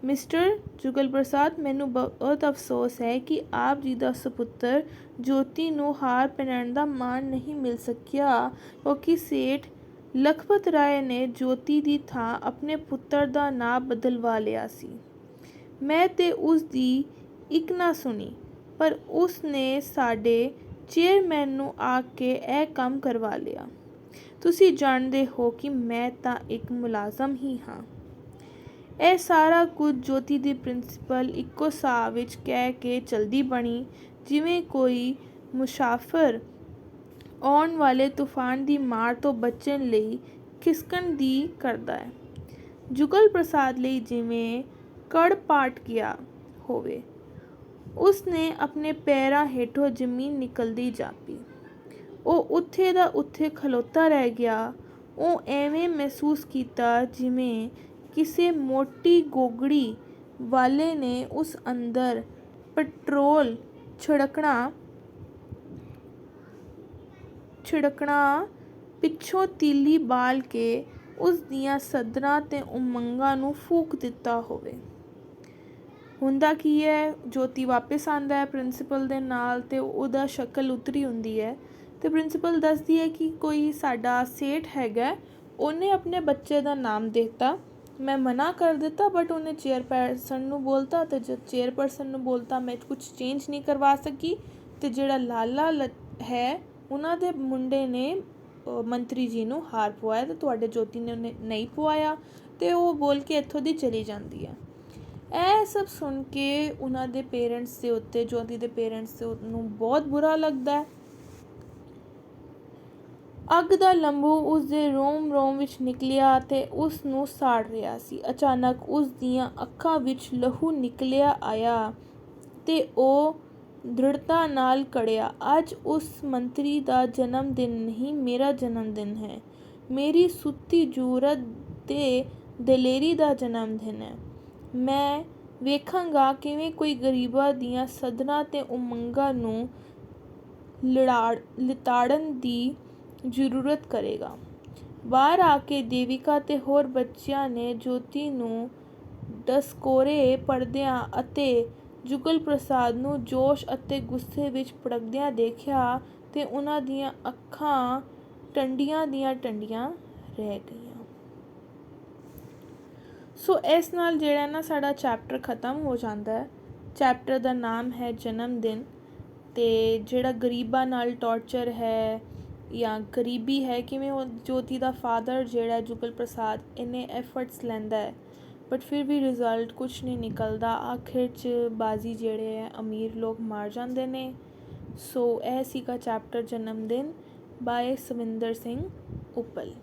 ਮਿਸਟਰ ਜੁਗਲ ਪ੍ਰਸਾਦ, ਮੈਨੂੰ ਬਹੁਤ ਅਫਸੋਸ ਹੈ ਕਿ ਆਪ ਜੀ ਦਾ ਸੁਪੁੱਤਰ ਜੋਤੀ ਨੂੰ ਹਾਰ ਪਹਿਨਾਉਣ ਦਾ ਮਾਣ ਨਹੀਂ ਮਿਲ ਸਕਿਆ, ਕਿਉਂਕਿ ਸੇਠ ਲਖਪਤ ਰਾਏ ਨੇ ਜੋਤੀ ਦੀ ਥਾਂ ਆਪਣੇ ਪੁੱਤਰ ਦਾ ਨਾਂ ਬਦਲਵਾ ਲਿਆ ਸੀ। ਮੈਂ ਤੇ ਉਸ ਦੀ ਇੱਕ ਨਾ ਸੁਣੀ, ਪਰ ਉਸ ਨੇ ਸਾਡੇ ਚੇਅਰਮੈਨ ਨੂੰ ਆ ਕੇ ਇਹ ਕੰਮ ਕਰਵਾ ਲਿਆ। ਤੁਸੀਂ ਜਾਣਦੇ ਹੋ ਕਿ ਮੈਂ ਤਾਂ ਇੱਕ ਮੁਲਾਜ਼ਮ ਹੀ ਹਾਂ। ਇਹ ਸਾਰਾ ਕੁਝ ਜੋਤੀ ਦੀ ਪ੍ਰਿੰਸੀਪਲ ਇੱਕੋ ਸਾਹ ਵਿੱਚ ਕਹਿ ਕੇ ਚਲਦੀ ਬਣੀ, ਜਿਵੇਂ ਕੋਈ ਮੁਸਾਫਰ ਆਉਣ ਵਾਲੇ ਤੂਫਾਨ ਦੀ ਮਾਰ ਤੋਂ ਬਚਣ ਲਈ ਖਿਸਕਣ ਦੀ ਕਰਦਾ ਹੈ। ਜੁਗਲ ਪ੍ਰਸਾਦ ਲਈ ਜਿਵੇਂ ਕੜ ਪਾਟ ਗਿਆ ਹੋਵੇ। ਉਸ ਨੇ ਆਪਣੇ ਪੈਰਾਂ ਹੇਠੋਂ ਜ਼ਮੀਨ ਨਿਕਲਦੀ ਜਾਪੀ। ਉਹ ਉੱਥੇ ਦਾ ਉੱਥੇ ਖਲੋਤਾ ਰਹਿ ਗਿਆ। ਉਹ ਐਵੇਂ ਮਹਿਸੂਸ ਕੀਤਾ ਜਿਵੇਂ ਕਿਸੇ ਮੋਟੀ ਗੋਗੜੀ ਵਾਲੇ ਨੇ ਉਸ ਅੰਦਰ ਪੈਟਰੋਲ ਛਿੜਕਣਾ ਪਿੱਛੋਂ ਤੀਲੀ ਬਾਲ ਕੇ ਉਸ ਦੀਆਂ ਸਧਰਾਂ ਤੇ ਉਮੰਗਾਂ ਨੂੰ ਫੂਕ ਦਿੱਤਾ ਹੋਵੇ। ਹੁੰਦਾ ਕੀ ਹੈ, ਜੋਤੀ ਵਾਪਿਸ ਆਉਂਦਾ ਹੈ ਪ੍ਰਿੰਸੀਪਲ ਦੇ ਨਾਲ ਤੇ ਉਹਦਾ ਸ਼ਕਲ ਉਤਰੀ ਹੁੰਦੀ ਹੈ ਤੇ ਪ੍ਰਿੰਸੀਪਲ ਦੱਸਦੀ ਹੈ ਕਿ ਕੋਈ ਸਾਡਾ ਸੇਠ ਹੈਗਾ, ਉਹਨੇ ਆਪਣੇ ਬੱਚੇ ਦਾ ਨਾਮ ਦਿੱਤਾ। ਮੈਂ ਮਨਾ ਕਰ ਦਿੱਤਾ, ਬਟ ਉਹਨੇ ਚੇਅਰਪਰਸਨ ਨੂੰ ਬੋਲਤਾ ਤੇ ਜਦ ਚੇਅਰਪਰਸਨ ਨੂੰ ਬੋਲਤਾ ਮੈਂ ਕੁਝ ਚੇਂਜ ਨਹੀਂ ਕਰਵਾ ਸਕੀ ਤੇ ਜਿਹੜਾ ਲਾਲਾ ਹੈ ਉਹਨਾਂ ਦੇ ਮੁੰਡੇ ਨੇ ਮੰਤਰੀ ਜੀ ਨੂੰ ਹਾਰ ਪਵਾਇਆ ਤੇ ਤੁਹਾਡੇ ਜੋਤੀ ਨੇ ਉਹਨੇ ਨਹੀਂ ਪਵਾਇਆ ਤੇ ਉਹ ਬੋਲ ਕੇ ਇੱਥੋਂ ਦੀ ਚਲੀ ਜਾਂਦੀ ਹੈ। ਇਹ ਸਭ ਸੁਣ ਕੇ ਉਹਨਾਂ ਦੇ ਪੇਰੈਂਟਸ ਦੇ ਉੱਤੇ, ਜੋਤੀ ਦੇ ਪੇਰੈਂਟਸ ਦੇ ਨੂੰ ਬਹੁਤ ਬੁਰਾ ਲੱਗਦਾ ਹੈ। ਅੱਗ ਦਾ ਲੰਬੂ ਉਸ ਦੇ ਰੋਮ ਵਿੱਚ ਨਿਕਲਿਆ ਤੇ ਉਸ ਨੂੰ ਸਾੜ ਰਿਹਾ ਸੀ। ਅਚਾਨਕ ਉਸ ਦੀਆਂ ਅੱਖਾਂ ਵਿੱਚ ਲਹੂ ਨਿਕਲਿਆ ਆਇਆ ਤੇ ਉਹ ਦ੍ਰਿੜਤਾ ਨਾਲ ਕੜਿਆ, ਅੱਜ ਉਸ ਮੰਤਰੀ ਦਾ ਜਨਮ ਦਿਨ ਨਹੀਂ, ਮੇਰਾ ਜਨਮ ਦਿਨ ਹੈ। ਮੇਰੀ ਸੁੱਤੀ ਜੁਰਤ ਤੇ ਦਲੇਰੀ ਦਾ ਜਨਮ ਦਿਨ ਹੈ। ਮੈਂ ਵੇਖਾਂਗਾ ਕਿਵੇਂ ਕੋਈ ਗਰੀਬਾਂ ਦੀਆਂ ਸਧਰਾਂ ਤੇ ਉਮੰਗਾਂ ਨੂੰ ਲਿਤਾੜਨ ਦੀ ਜ਼ਰੂਰਤ ਕਰੇਗਾ। ਬਾਹਰ ਆ ਕੇ ਦੇਵਿਕਾ ਤੇ ਹੋਰ ਬੱਚਿਆਂ ਨੇ ਜੋਤੀ ਨੂੰ ਡਸਕੋਰੇ ਭਰਦਿਆਂ ਅਤੇ ਜੁਗਲ ਪ੍ਰਸਾਦ ਨੂੰ ਜੋਸ਼ ਅਤੇ ਗੁੱਸੇ ਵਿੱਚ ਭੜਕਦਿਆਂ ਦੇਖਿਆ ਤੇ ਉਹਨਾਂ ਦੀਆਂ ਅੱਖਾਂ ਟੰਡੀਆਂ ਦੀਆਂ ਟੰਡੀਆਂ ਰਹਿ ਗਈਆਂ। ਸੋ ਇਸ ਨਾਲ ਜਿਹੜਾ ਨਾ ਸਾਡਾ ਚੈਪਟਰ ਖ਼ਤਮ ਹੋ ਜਾਂਦਾ ਹੈ। ਚੈਪਟਰ ਦਾ ਨਾਮ ਹੈ ਜਨਮ ਦਿਨ। ਤੇ ਜਿਹੜਾ ਗਰੀਬਾਂ ਨਾਲ ਟੌਰਚਰ ਹੈ ਜਾਂ ਗਰੀਬੀ ਹੈ, ਕਿਵੇਂ ਉਹ ਜੋਤੀ ਦਾ ਫਾਦਰ ਜਿਹੜਾ ਜੁਗਲ ਪ੍ਰਸਾਦ ਇੰਨੇ ਐਫਰਟਸ ਲੈਂਦਾ ਹੈ ਬਟ ਫਿਰ ਵੀ ਰਿਜ਼ਲਟ ਕੁਛ ਨਹੀਂ ਨਿਕਲਦਾ। ਆਖਿਰ 'ਚ ਬਾਜ਼ੀ ਜਿਹੜੇ ਹੈ ਅਮੀਰ ਲੋਕ ਮਾਰ ਜਾਂਦੇ ਨੇ। ਸੋ ਇਹ ਸੀਗਾ ਚੈਪਟਰ ਜਨਮ ਦਿਨ ਬਾਏ ਸਵਿੰਦਰ ਸਿੰਘ ਉੱਪਲ।